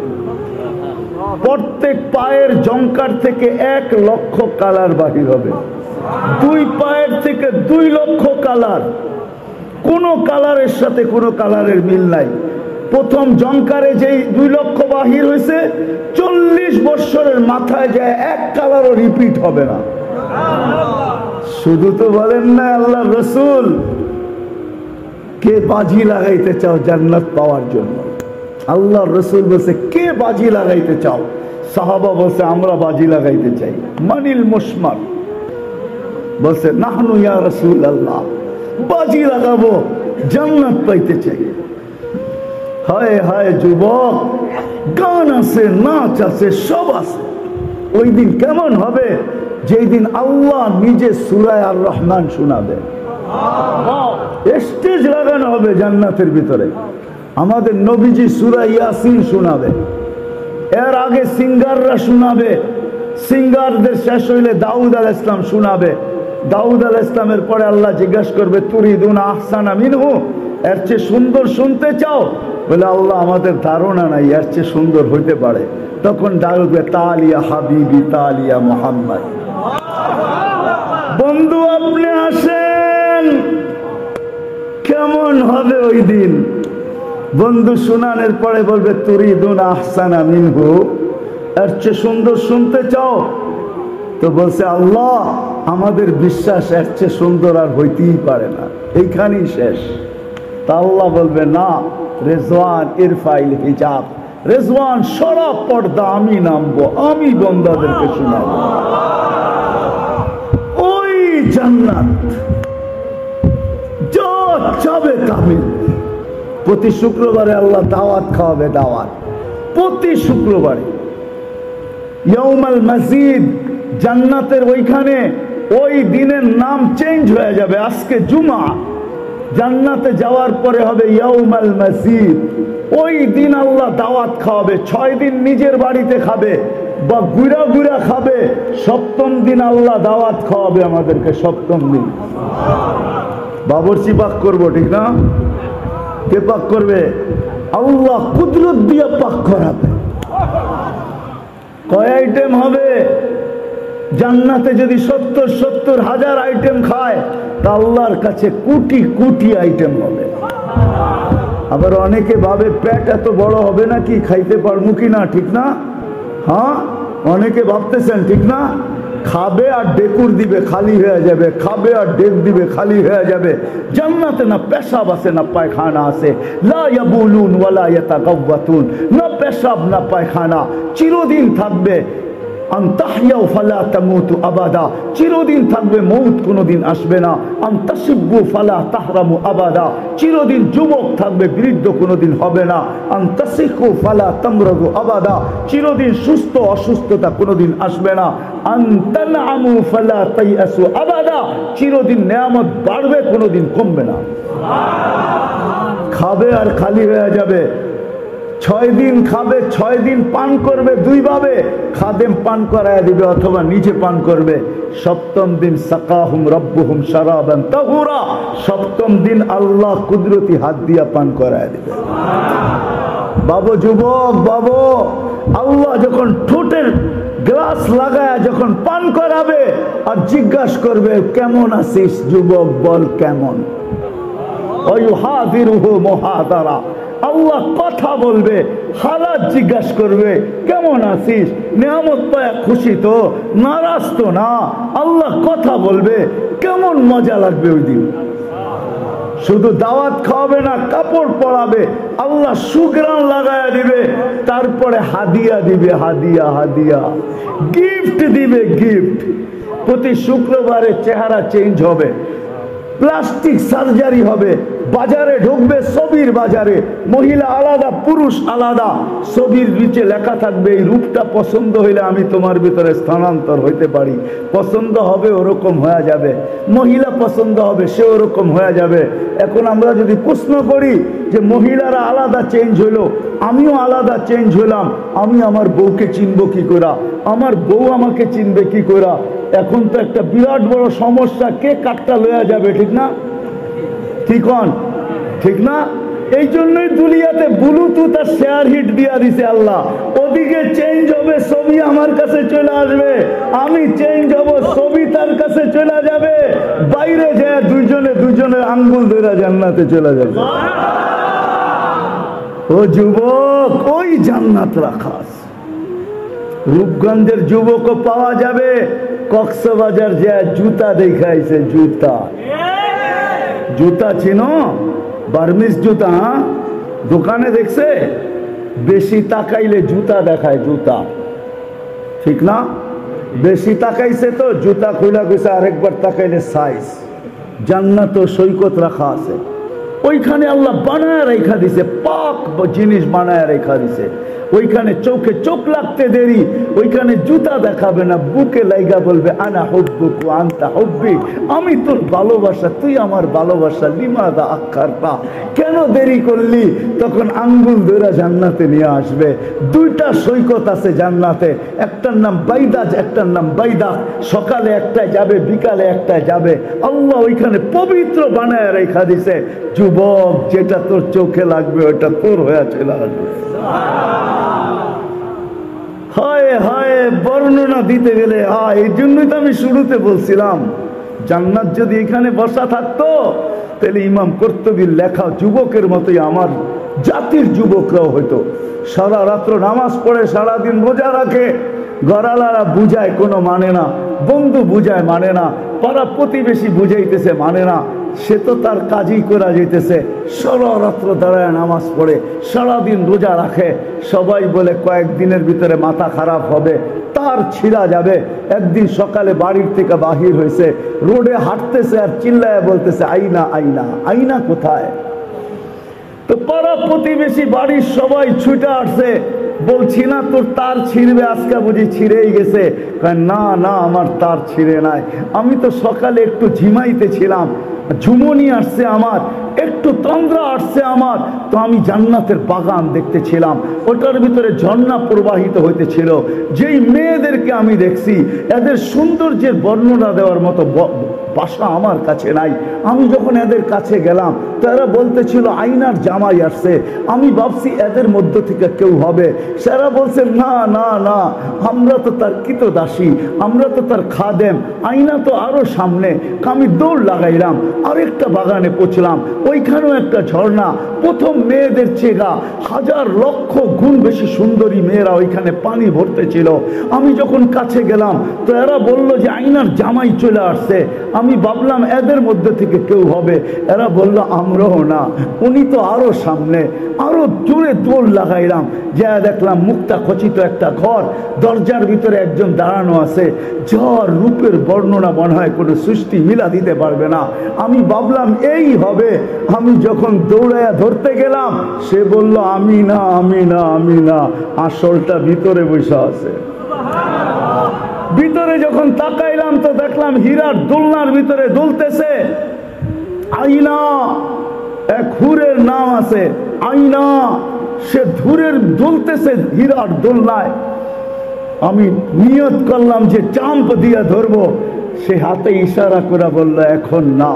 প্রত্যেক পায়ের জঙ্কার থেকে 1 লক্ষ কালার বাহির হবে, 2 পায়ের থেকে 2 লক্ষ কালার। কোন কালারের সাথে কোনো কালারের মিল নাই। প্রথম জঙ্কারে যেই 2 লক্ষ বাহির হয়েছে, 40 বছরের মাথায় যায় 1 কালারও রিপিট হবে না। শুধু তো বলেন না আল্লাহ রসুল, কে বাজি লাগাইতে চাও জান্নাত পাওয়ার জন্য? আল্লাহ রসুল বলছে কে বাজি লাগাইতে চাও? সাহাবা বলছে আমরা বাজি লাগাইতে চাই। মানিল মুসমার বলছে নাহনু ইয়া রাসূল আল্লাহ, বাজি লাগাবো, জান্নাত পাইতে চাই। হায় হায় যুবক, গান আছে, নাচ আছে, সব আছে। ওই দিন কেমন হবে? যেই দিন আল্লাহ নিজে সূরা আর রহমান শোনাবে, স্টেজ লাগানো হবে জান্নাতের ভিতরে। আমাদের নবীজি সূরা ইয়াসিন শোনাবে, এর আগে সিঙ্গাররা শোনাবে, সিঙ্গারদের শেষ হইলে দাউদ আলাইহিস সালাম শোনাবে। দাউদ আলাইহিস সালামের পরে আল্লাহ জিজ্ঞাসা করবে তুরিদুনা আহসানা মিনহু, এর চেয়ে সুন্দর শুনতে চাও? বলে আল্লাহ আমাদের ধারণা নাই এর চেয়ে সুন্দর হইতে পারে। তখন দাউদ তালিয়া হাবিবি তালিয়া মুহাম্মদ। বন্ধু আপনি আসেন, কেমন হবে ওই দিন? বন্ধু শোনানোর পরে বলবে তুরিদুনা আহসানা মিনহু, এর চেয়ে সুন্দর শুনতে চাও? তো বলছে আল্লাহ আমাদের বিশ্বাস এর চেয়ে সুন্দর আর হইতেই পারে না, এইখানেই শেষ। তা আল্লাহ বলবে না, রেজওয়ান ইরফাইল হিজাব, রেজওয়ান সরা পর্দা আমি নামবো, আমি বন্দাদেরকে শোনাবো। ওই জান্নাত যা চাবে তা মিলবে। প্রতি শুক্রবারে আল্লাহ দাওয়াত খাওয়াবে, দাওয়াত প্রতি শুক্রবারে। ইয়াউমাল মাজিদ, জান্নাতের ওইখানে ওই দিনের নাম চেঞ্জ হয়ে যাবে। আজকে জুমা, জান্নাতে যাওয়ার পরে হবে ইয়াউমাল মাজিদ। ওই দিন আল্লাহ দাওয়াত খাওয়াবে। 6 দিন নিজের বাড়িতে খাবে বা গুড়া গুড়া খাবে, 7ম দিন আল্লাহ দাওয়াত খাওয়াবে আমাদেরকে। 7ম দিন বাবরচি পাক করবো, ঠিক না? কে পাক করবে? আল্লাহ কুদরত দিয়ে পাক করাবে। কয় আইটেম হবে? জান্নাতে যদি 70 হাজার আইটেম খায়, তা আল্লাহর কাছে কোটি কোটি আইটেম হবে। আবার অনেকে ভাবে পেট এত বড় হবে নাকি, খাইতে পারবো কিনা, ঠিক না? হ্যাঁ, অনেকে ভাবতেছেন, ঠিক না? খাবে আর ডেকুর দিবে, খালি হয়ে যাবে, খাবে আর ডেক দিবে, খালি হয়ে যাবে। জান্নাতে না পেশাব আছে না পায়খানা আছে, লা ইয়াবুলুন ওয়ালা ইয়াতাগাওয়াতুন, না পেশাব না পায়খানা, চিরদিন থাকবে। আনতাহইয়াউ ফালা তামুতু আবাদা, চিরদিন থাকবে, মৌত কোনোদিন আসবে না। আনতাশিব্বু ফালা তাহরামু আবাদা, চিরদিন যুবক থাকবে, বৃদ্ধ কোনোদিন হবে না। আনতাসিখু ফালা তামরাদু আবাদা, চিরদিন সুস্থ, অসুস্থতা কোনোদিন আসবে না। আনতানআমু ফালা তাইয়াসু আবাদা, চিরদিন নেয়ামত বাড়বে, কোনোদিন কমবে না। খাবে আর খালি হয়ে যাবে। 6 দিন খাবে, 6 দিন পান করবে, 2 ভাবে, খাদেম পান করায় দিবে অথবা নিজে পান করবে। 7ম দিন সাকাহুম রব্বুহুম শারাবান তাহুরা, 7ম দিন আল্লাহ কুদরতি হাত দিয়া পান করায় দিবে। বাবু যুবক, বাবু, আল্লাহ যখন ঠোঁটের গ্লাস লাগায় যখন পান করাবে আর জিজ্ঞাসা করবে কেমন আছিস যুবক, বল কেমন। ওয়ায়ুহাদিরুহু মুহাদারা, আল্লাহ কথা বলবে, হালাত জিজ্ঞাসা করবে কেমন আছিস, নিয়ামত পায় খুশি তো, নারাজ তো না। আল্লাহ কথা বলবে, কেমন মজা লাগবে ওই দিন। শুধু দাওয়াত খাওয়াবে না, কাপড় পরাবে, আল্লাহ সুগ্রাণ লাগায়া দিবে, তারপরে হাদিয়া দিবে, হাদিয়া হাদিয়া, গিফট দিবে, গিফট। প্রতি শুক্রবারে চেহারা চেঞ্জ হবে, প্লাস্টিক সার্জারি হবে, বাজারে ঢুকবে, ছবির বাজারে মহিলা আলাদা পুরুষ আলাদা, ছবির নিচে লেখা থাকবে এই রূপটা পছন্দ হইলে আমি তোমার ভিতরে স্থানান্তর হইতে পারি। পছন্দ হবে ওরকম হয়ে যাবে, মহিলা পছন্দ হবে সে ওরকম হয়ে যাবে। এখন আমরা যদি প্রশ্ন করি যে মহিলারা আলাদা চেঞ্জ হইলো, আমিও আলাদা চেঞ্জ হইলাম, আমি আমার বউকে চিনব কি করে, আমার বউ আমাকে চিনবে কি করে? এখন তো একটা বিরাট বড় সমস্যা, কে কাটটা লয়া যাবে, ঠিক না? ঠিক ঠিক না? এই জন্যই দুনিয়াতে ব্লুটুথ আর শেয়ার হিট দিয়া দিছে আল্লাহ। ওদিকে চেঞ্জ হবে, ছবি আমার কাছে চলে আসবে, আমি চেঞ্জ হব, ছবি তার কাছে চলে যাবে, বাইরে যায় দুজনের আঙ্গুল ধরে জান্নাতে চলে যাবে। ও যুবক, ওই জান্নাত রাখা আছে। রূপগঞ্জের যুবকও পাওয়া যাবে, কক্সবাজার যায় জুতা দেখাইছে, জুতা চিনো? বার্মিস জুতা, দোকানে দেখছে, বেশি তাকাইলে জুতা দেখায়, জুতা, ঠিক না? বেশি তাকাইছে তো জুতা খুলে গেছে, আরেকবার তাকাইলে সাইজ। জান্নাত সৈকত রাখা আছে, ওইখানে আল্লাহ বানায় রেখা দিছে, পাক জিনিস বানায় রেখা দিছে। ওইখানে চোখে চোখ লাগতে দেরি, ওইখানে জুতা দেখাবে না, বুকে লাইগা বলবে আনা হুব্বুক ওয়া আনতা হুব্বি, আমি তোর ভালোবাসা, তুই আমার ভালোবাসা, লিমাদা আখারতা, কেন দেরি করলি? তখন আঙ্গুল ধরে জান্নাতে নিয়ে আসবে। দুইটা সৈকত আছে জান্নাতে, একটার নাম বাইদাজ, একটার নাম বাইদা। সকালে একটায় যাবে, বিকালে একটায় যাবে। আল্লাহ ওইখানে পবিত্র বানায় রেখা দিছে। যুবক, যেটা তোর চোখে লাগবে ওটা তোর হয়ে চলে আসবে। হায় হায়, বর্ণনা দিতে গেলে এই জন্যই তো আমি শুরুতে বলছিলাম, জান্নাত যদি এখানে বসা থাকতো তাহলে ইমাম কর্তুবীর লেখা যুবকের মতোই আমার জাতির যুবকরাও হইতো। সারা রাত্র নামাজ পড়ে, সারাদিন রোজা রাখে, গড়ালারা বুঝায় কোনো মানে না, বন্ধু বুঝায় মানে না, পাড়া প্রতিবেশী বুঝাইতেছে মানে না, সে তো তার কাজই করা যেতেছে। সারা রাত্র দাঁড়ায় নামাজ পড়ে, সারাদিন রোজা রাখে। সবাই বলে কয়েকদিনের ভিতরে মাথা খারাপ হবে, তার ছিঁড়া যাবে। একদিন সকালে বাড়ির থেকে বাহির হয়েছে, রোডে হাঁটতেছে আর চিল্লায় বলতেছে আইনা আইনা, আইনা কোথায়? তো পাড়া প্রতিবেশী বাড়ির সবাই ছুটে আসছে, বলছি না তোর তার ছিঁড়বে, আজকে বুঝি ছিঁড়েই গেছে। না না, আমার তার ছিঁড়ে নাই, আমি তো সকালে একটু ঝিমাইতেছিলাম, ঝুমনি আসছে আমার, একটু তন্দ্রা আসছে আমার, তো আমি জান্নাতের বাগান দেখতেছিলাম, ওটার ভিতরে ঝর্ণা প্রবাহিত হইতেছিল। যেই মেয়েদেরকে আমি দেখছি, এদের সৌন্দর্যের বর্ণনা দেওয়ার মতো ভাষা আমার কাছে নাই। আমি যখন এদের কাছে গেলাম, তারা বলতেছিল আইনার জামাই আসছে। আমি ভাবছি এদের মধ্য থেকে কেউ হবে। সেরা বলছে না না না, আমরা তো তার কৃতদাসী, আমরা তো তার খাদেম, আইনা তো আরো সামনে। আমি দৌড় লাগাইলাম, আরেকটা বাগানে পৌঁছলাম, ওইখানেও একটা ঝর্ণা। প্রথম মেয়েদের চেগা 1000 লক্ষ গুণ বেশি সুন্দরী মেয়েরা ওইখানে পানি ভরতে ছিল। আমি যখন কাছে গেলাম তো এরা বলল যে আইনার জামাই চলে আসছে। আমি ভাবলাম এদের মধ্যে থেকে কেউ হবে। এরা বলল আমরাও না, উনি তো আরো সামনে। আরো জোরে দৌড় লাগাইলাম, যা দেখলাম মুক্তা খচিত একটা ঘর, দরজার ভিতরে একজন দাঁড়ানো আছে, যার রূপের বর্ণনা মনে হয় কোনো সৃষ্টি মিলা দিতে পারবে না। আমি ভাবলাম এই হবে। আমি যখন দৌড়াইয়া ধরতে গেলাম, সে বলল আমি না আমি না আমি না, আসলটা ভিতরে বসে আছে। ভিতরে যখন তাকাইলাম তো দেখলাম হীরার দোলনার ভিতরে দুলতেছে আইনা। এক হুরের নাম আছে আইনা, সে ধুরের দুলতেছে হীরার দোলনায়। আমি নিয়ত করলাম যে চাম্প দিয়া ধরবো। সে হাতে ইশারা করে বলল এখন না,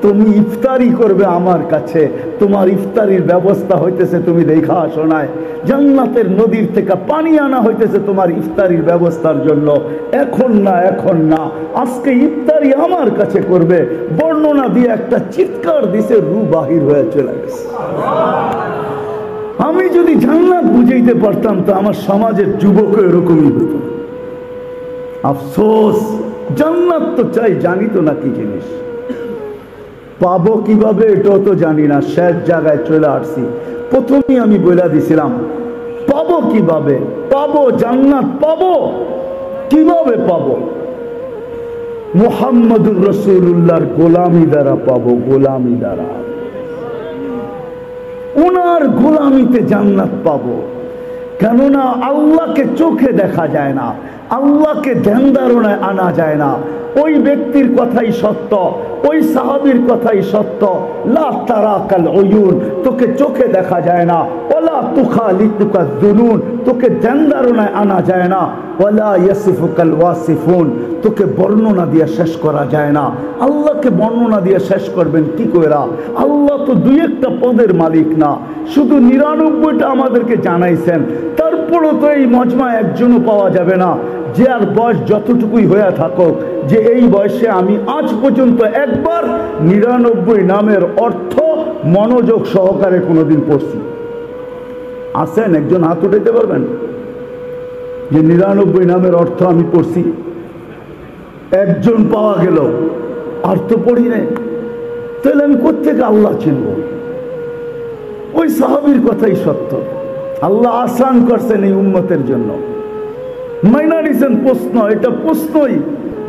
তুমি ইফতারি করবে আমার কাছে, তোমার ইফতারির ব্যবস্থা হইতেছে, তুমি দেখা আসো নাই। জান্নাতের নদীর থেকে পানি আনা হইতেছে তোমার ইফতারির ব্যবস্থার জন্য। এখন না, এখন না, আজকে ইফতারি আমার কাছে করবে। বর্ণনা দিয়ে একটা চিৎকার দিছে, রু বাহির হয়ে চলে গেছে। আমি যদি জান্নাত বুঝাইতে পারতাম তো আমার সমাজের যুবক এরকমই হতো। আফসোস, জান্নাত তো চাই, জানি তো না কি জিনিস, পাবো কিভাবে এটাও তো জানি না। শেষ জায়গায় চলে আসছি। প্রথমেই আমি বলে দিছিলাম পাবো কিভাবে, পাবো জান্নাত, পাবো কিভাবে, পাবো মুহাম্মদুর রাসূলুল্লাহর গোলামি দ্বারা পাবো, গোলামি দ্বারা। আল্লাহর গোলামিতে জান্নাত পাবো। কেননা আল্লাহকে চোখে দেখা যায় না, আল্লাহকে ধ্যান ধারণায় আনা যায় না। ওই ব্যক্তির কথাই সত্য, ওই সাহাবীর কথাই সত্য, লা তারাকাল উয়ুন, তোকে চোখে দেখা যায় না, ওয়ালা তুখালিতুকা যুনুন, তোকে ধ্যান ধারণায় আনা যায় না, ওয়ালা ইয়াসিফুকাল ওয়াসিফুন, তোকে বর্ণনা দিয়ে শেষ করা যায় না। আল্লাহকে বর্ণনা দিয়ে শেষ করবেন কি কইরা? আল্লাহ তো দুই একটা পদের মালিক না, শুধু 99টা আমাদেরকে জানাইছেন। তারপরও তো এই মজমা একজনও পাওয়া যাবে না যে আর বয়স যতটুকুই হয়ে থাকুক, যে এই বয়সে আমি আজ পর্যন্ত একবার 99 নামের অর্থ মনোযোগ সহকারে কোনোদিন পড়ছি। আছেন একজন? হাত উঠাইতে পারবেন যে 99 নামের অর্থ আমি পড়ছি? একজন পাওয়া গেল, আর তো পড়ি নাই। তাহলে আমি কোত্থেকে আল্লাহ চিনব? ওই সাহাবীর কথাই সত্য, আল্লাহ আসান করছেন এই উম্মতের জন্য। মাইনা নিছেন প্রশ্ন, এটা প্রশ্নই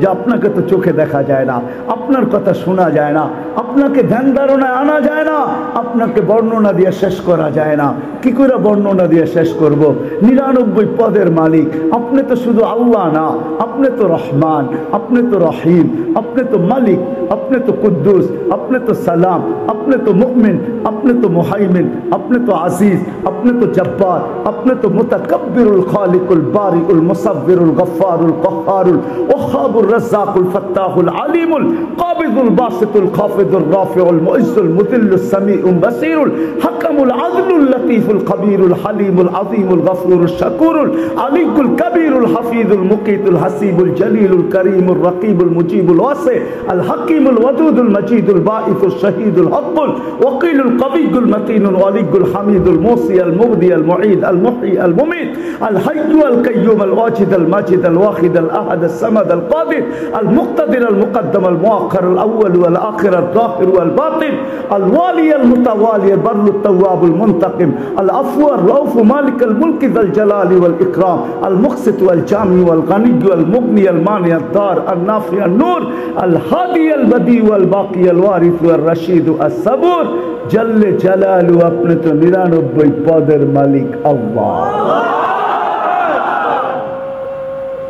যে আপনাকে তো চোখে দেখা যায় না, আপনার কথা শোনা যায় না, আপনাকে ধ্যান ধারণায় আনা যায় না, আপনাকে বর্ণনা দিয়ে শেষ করা যায় না। কি করে বর্ণনা দিয়ে শেষ করব? 99 পদের মালিক আপনি তো শুধু আল্লাহ না, আপনি তো রহমান, আপনি তো রহিম, আপনি তো মালিক, আপনি তো কুদ্দুস, আপনি তো সালাম, আপনি তো মুমিন, আপনি তো মুহাইমিন, আপনি তো আজিজ, আপনি তো জব্বার, আপনি তো মুতাকাব্বিরুল খালিকুল বারিউল মুসাব্বিরুল গফফারুল কহ্হারুল ওয়াহাবুর রাজ্জাকুল ফাত্তাহুল আলিমুল কাবিদুল বাসিতুল খাফিদুর রাফিউল মুইজ্জুল মুদিল্লুস সামিউল বাসিরুল হাকামুল আদলুল লতীফুল খবীরুল হালিমুল আযীমুল গফুরুশ শাকুরুল আলিকুল কবীরুল হাফিজুল মুকিতুল হাসিবুল জলিলুল করিমুর রকিবুল মুজিবুল ওয়াসি আল হাকিমুল ওয়াদুদুল মজিদুল বাঈসুশ শহীদুল হকুল ওয়াকিলুল কবিয়ুল মতিনুল ওয়ালিয়ুল হামিদুল মুসি আল মুবদি আল মুঈদ আল মুহয়ি আল মুমিত আল হাইয়্যু আল কাইয়্যুম আল ওয়াজিদ আল মাজিদ আল ওয়াহিদ আল আহাদ আল সামাদ আল কাদির আল মুক্তাদির আল মুকদ্দম আল মুআখ্খার আল আউয়াল ওয়াল আখির আল যাহির ওয়াল বাতিন আল ওয়ালি আল মুতাওয়ালি আল বাররুত তাওয়াবুল মুনতাকিম আল আফু আর রাউফ মালিক আল মুলক যাল জালালি ওয়াল ইকরাম আল মুকসিত ওয়াল জামি ওয়াল গানি ওয়াল মুগনি আল মানি আল দার আল নাফি আল নূর আল হাদি আল বদি ওয়াল বাকি আল ওয়ারিস ওয়াল রশিদ আস সাবুর জল্লে জালালু। আপনি তো 99 পদের মালিক আল্লাহ,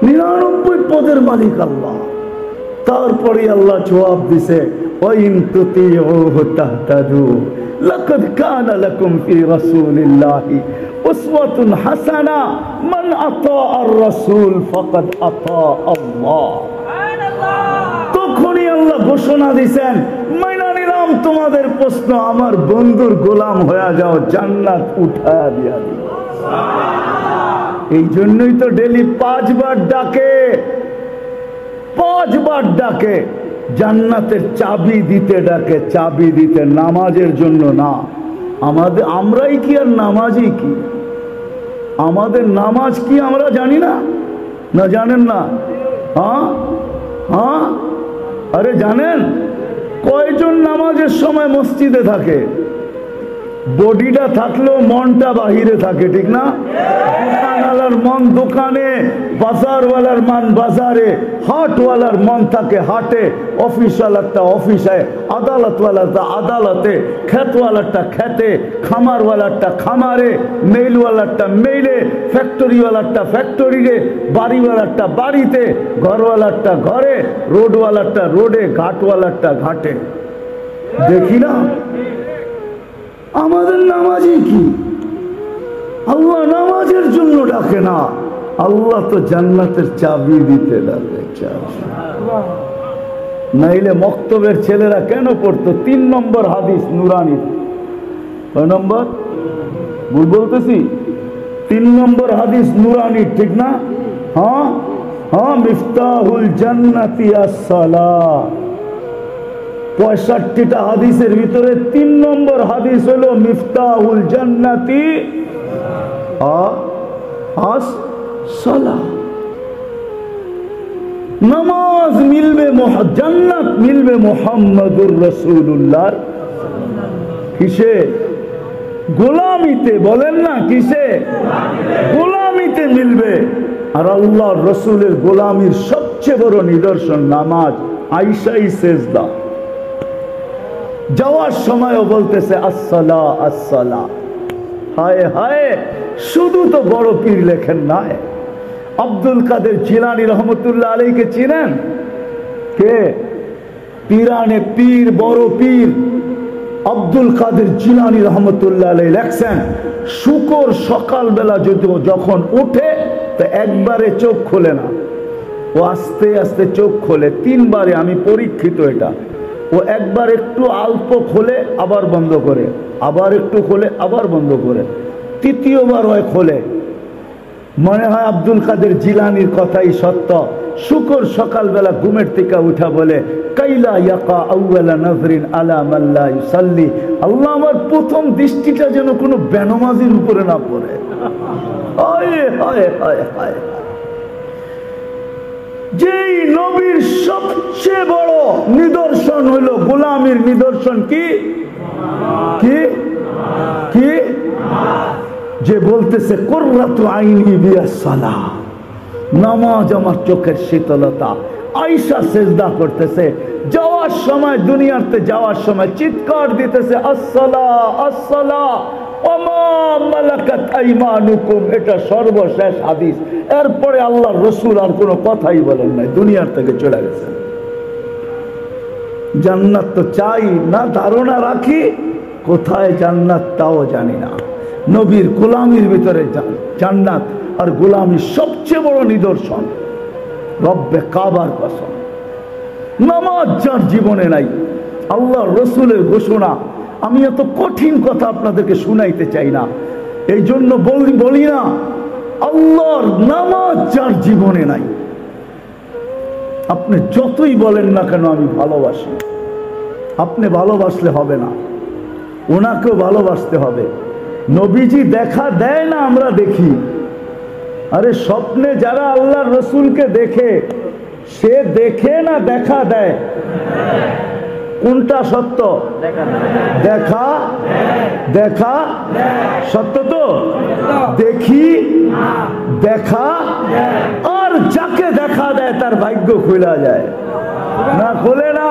99 পদের মালিক আল্লাহ। তারপরে আল্লাহ জবাব দিছে, ওয়াইন তুতিউহু তাহতাদু লাকাদ কানা লাকুম ফি রাসূলিল্লাহি উসওয়াতুন হাসানা মান আতাআর রাসূল ফাকাদ আতা আল্লাহ। তখনই আল্লাহ ঘোষণা দিয়েছেন, মাইনা নিলাম তোমাদের প্রশ্ন, আমার বন্ধুর গোলাম হয়ে যাও, জান্নাত উঠায়া দিয়া দিব। এই জন্যই তো ডেলি 5 বার ডাকে, 5 বার ডাকে, জান্নাতের চাবি দিতে ডাকে, চাবি দিতে, নামাজের জন্য না। আমরাই কি আর নামাজই কি? আমাদের নামাজ কি আমরা জানি না? না জানেন না? হ্যাঁ হ্যাঁ, আরে জানেন কয়জন নামাজের সময় মসজিদে থাকে? বডিটা থাকলেও মনটা বাহিরে থাকে, ঠিক না? দোকানওয়ালার মন দোকানে, বাজারওয়ালার মন বাজারে, হাটওয়ালার মন থাকে হাটে, অফিসওয়ালারটা অফিসে, আদালতওয়ালারটা আদালতে, ক্ষেতওয়ালারটা খেতে, খামারওয়ালারটা খামারে, মেইলওয়ালারটা মেইলে, ফ্যাক্টরিওয়ালারটা ফ্যাক্টরিতে, বাড়িওয়ালারটা বাড়িতে, ঘরওয়ালারটা ঘরে, রোডওয়ালারটা রোডে, ঘাটওয়ালারটা ঘাটে। দেখি না আমাদের নামাজই কি? আল্লাহ নামাজের জন্য ডাকে না, আল্লাহ তো জান্নাতের চাবি দিতে ডাকে। নাইলে মক্তবের ছেলেরা কেন পড়তো? 3 নম্বর হাদিস নুরানি। কয় নম্বর ভুল বলতেছি? 3 নম্বর হাদিস নুরানি, ঠিক না? হ্যাঁ হ্যাঁ, মিফতাহুল জান্নাতি আস-সালাহ। 65টা হাদিসের ভিতরে 3 নম্বর হাদিস হলো মিফতাহুল জান্নাতি আস-সালাহ। নামাজ মিলবে, জান্নাত মিলবে মুহাম্মাদুর রাসূলুল্লাহর কিসে? গোলামিতে। বলেন না কিসে? গোলামিতে মিলবে। আর আল্লাহর রাসূলের গোলামির সবচেয়ে বড় নিদর্শন নামাজ। আয়েশাই সেজদা, যাওয়ার সময়ও বলতেছে আসসালা আসসালা, হায় হায়, শুধু তো বড় পীর লেখেন নাই। আব্দুল কাদের জিলানী রহমতুল্লাহ আলাইহিকে চিনেন? কে? পীরানে পীর, বড় পীর আব্দুল কাদের জিলানী রহমতুল্লাহ আলাইহি লেখছেন, শুকর সকালবেলা যখন উঠে তো একবারে চোখ খোলে না, ও আস্তে আস্তে চোখ খোলে। 3 বারে, আমি পরীক্ষিত এটা। ও একবার একটু অল্প খোলে, আবার বন্ধ করে, আবার একটু খোলে, আবার বন্ধ করে, 3য়-বার হয় খোলে। মনে হয় আব্দুল কাদের জিলানির কথাই সত্য। শুকর সকালবেলা ঘুমের থেকে উঠা বলে, কাইলা ইয়াকা আউয়ালা নাজরিন আলা মান লা ইউসাল্লি, আল্লাহ আমার প্রথম দৃষ্টিটা যেন কোনো বেনমাজির উপরে না পড়ে। হায় হায় হায় হায়। যেই নবীর সবচেয়ে বড় নিদর্শন হলো গোলামির নিদর্শন, কি কি কি? যে বলতেছে কুররাতু আইনি বিয়াস সালাহ, নামাজ আমার চোখের শীতলতা। আয়েশা সেজদা করতেছে, যাওয়ার সময়, দুনিয়াতে যাওয়ার সময় চিৎকার দিতেছে, আসসালাহ আসসালাহ ওমা মালাকাত আইমানুকুম। এটা সর্বশেষ হাদিস। এরপরে আল্লাহর রাসূল আর কোনো কথাই বলেন নাই, দুনিয়ার থেকে চলে গেছেন। জান্নাত তো চাই না, ধারণা রাখি, কোথায় জান্নাত তাও জানি না। নবীর গোলামির ভিতরে জান্নাত আর গোলামির সবচেয়ে বড় নিদর্শন। রব্বে কাবার কসম, নামাজ যার জীবনে নাই, আল্লাহর রাসূলের ঘোষণা। আমি এত কঠিন কথা আপনাদেরকে শুনাইতে চাই না, এই জন্য বলি না, আল্লাহর নামাজ যার জীবনে নাই, আপনি যতই বলেন না কেন আমি ভালোবাসি, আপনি ভালোবাসলে হবে না, ওনাকেও ভালোবাসতে হবে। নবীজি দেখা দেয় না, আমরা দেখি। আরে স্বপ্নে যারা আল্লাহর রাসূলকে দেখে, সে দেখে না দেখা দেয়? কোনটা সত্য? দেখা দেখা সত্য তো? দেখি দেখা, আর যাকে দেখা দেয় তার ভাগ্য খুলে যায় না? খোলে না?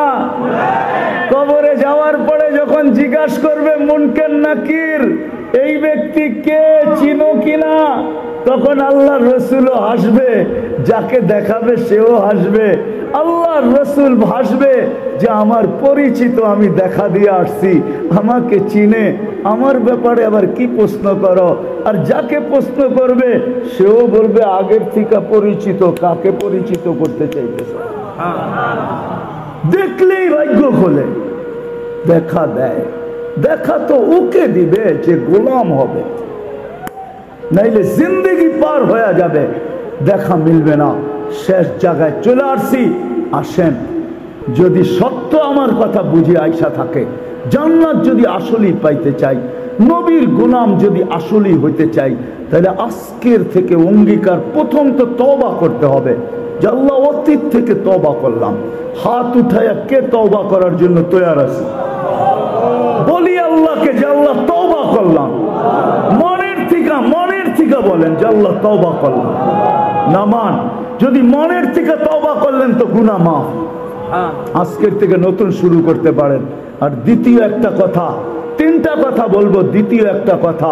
কবরে যাওয়ার পরে যখন জিজ্ঞাসা করবে মুনকার নাকির, এই ব্যক্তি কে, চিনো কিনা, তখন আল্লাহর রাসূলও হাসবে, যাকে দেখাবে সেও হাসবে। আল্লাহর রাসূল হাসবে যে আমার পরিচিত, আমি দেখা দিয়ে আসছি, আমাকে চিনে, আমার ব্যাপারে আবার কি প্রশ্ন করো। আর যাকে প্রশ্ন করবে সেও বলবে আগের থেকে পরিচিত, কাকে পরিচিত করতে চাইতেছ? দেখলেই ভাগ্য খোলে, দেখা দেয়। দেখা তো ওকে দিবে যে গোলাম হবে, নাইলে জিন্দগি পার হয়ে যাবে, দেখা মিলবে না। শেষ জায়গায় চলে আসছি। আসেন, যদি সত্য আমার কথা বুঝে আইসা থাকে, জান্নাত যদি আসলেই পাইতে চাই, নবীর গোলাম যদি আসলেই হইতে চাই, তাহলে আজকের থেকে অঙ্গীকার, প্রথম তো তওবা করতে হবে যে আল্লাহ অতীত থেকে তওবা করলাম। হাত উঠায়া কে তওবা করার জন্য তৈয়ার আছে? বলি আল্লাহকে যে আল্লাহ তওবা করলাম। মনের থেকে বলেন যে আল্লাহ তওবা করলাম। নামান, যদি মনের থেকে তওবা করলেন তো গুনাহ মাফ। আজকের থেকে নতুন শুরু করতে পারেন। আর দ্বিতীয় একটা কথা, 3টা কথা বলবো। দ্বিতীয় একটা কথা,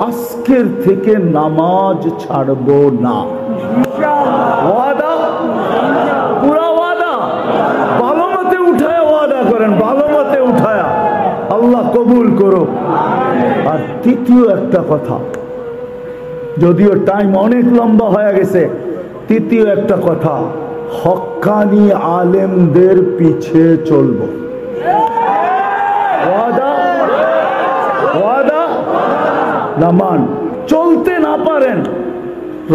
আজকের থেকে নামাজ ছাড়বো না। ওয়াদা, পুরা ওয়াদা। ভালো মতে উঠায় ওয়াদা করেন, ভালো মতে উঠায়া, আল্লাহ কবুল করো। আর তৃতীয় একটা কথা, যদিও টাইম অনেক লম্বা হয়ে গেছে, তৃতীয় একটা কথা, হক্কানি আলেমদের পিছে চলবো। ওয়াদা ওয়াদা। নামান, চলতে না পারেন,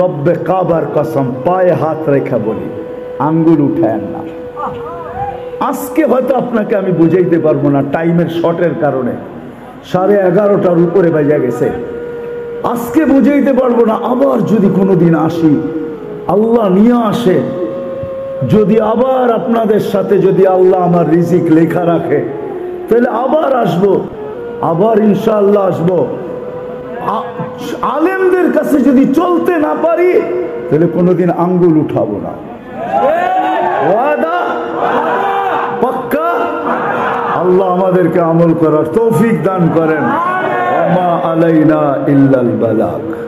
রব্বে কাবার কসম, পায়ে হাত রেখা বলি, আঙ্গুল উঠায়েন না। আজকে হয়তো আপনাকে আমি বুঝাইতে পারবো না, টাইমের শর্টের কারণে 11:30টার উপরে বাজে গেছে। আজকে বুঝাইতে পারবো না। আবার যদি কোনোদিন আসি, আল্লাহ নিয়ে আসে, যদি আবার আপনাদের সাথে যদি আল্লাহ আমার রিজিক লেখা রাখে, তাহলে আবার আসবো, আবার ইনশাআল্লাহ আসবো। আলেমদের কাছে যদি চলতে না পারি, তাহলে কোনোদিন আঙ্গুল উঠাবো না। ওয়াদা পাক্কা। আল্লাহ আমাদেরকে আমল করার তৌফিক দান করেন। ওয়া মা আলাইনা ইল্লাল বালাগ।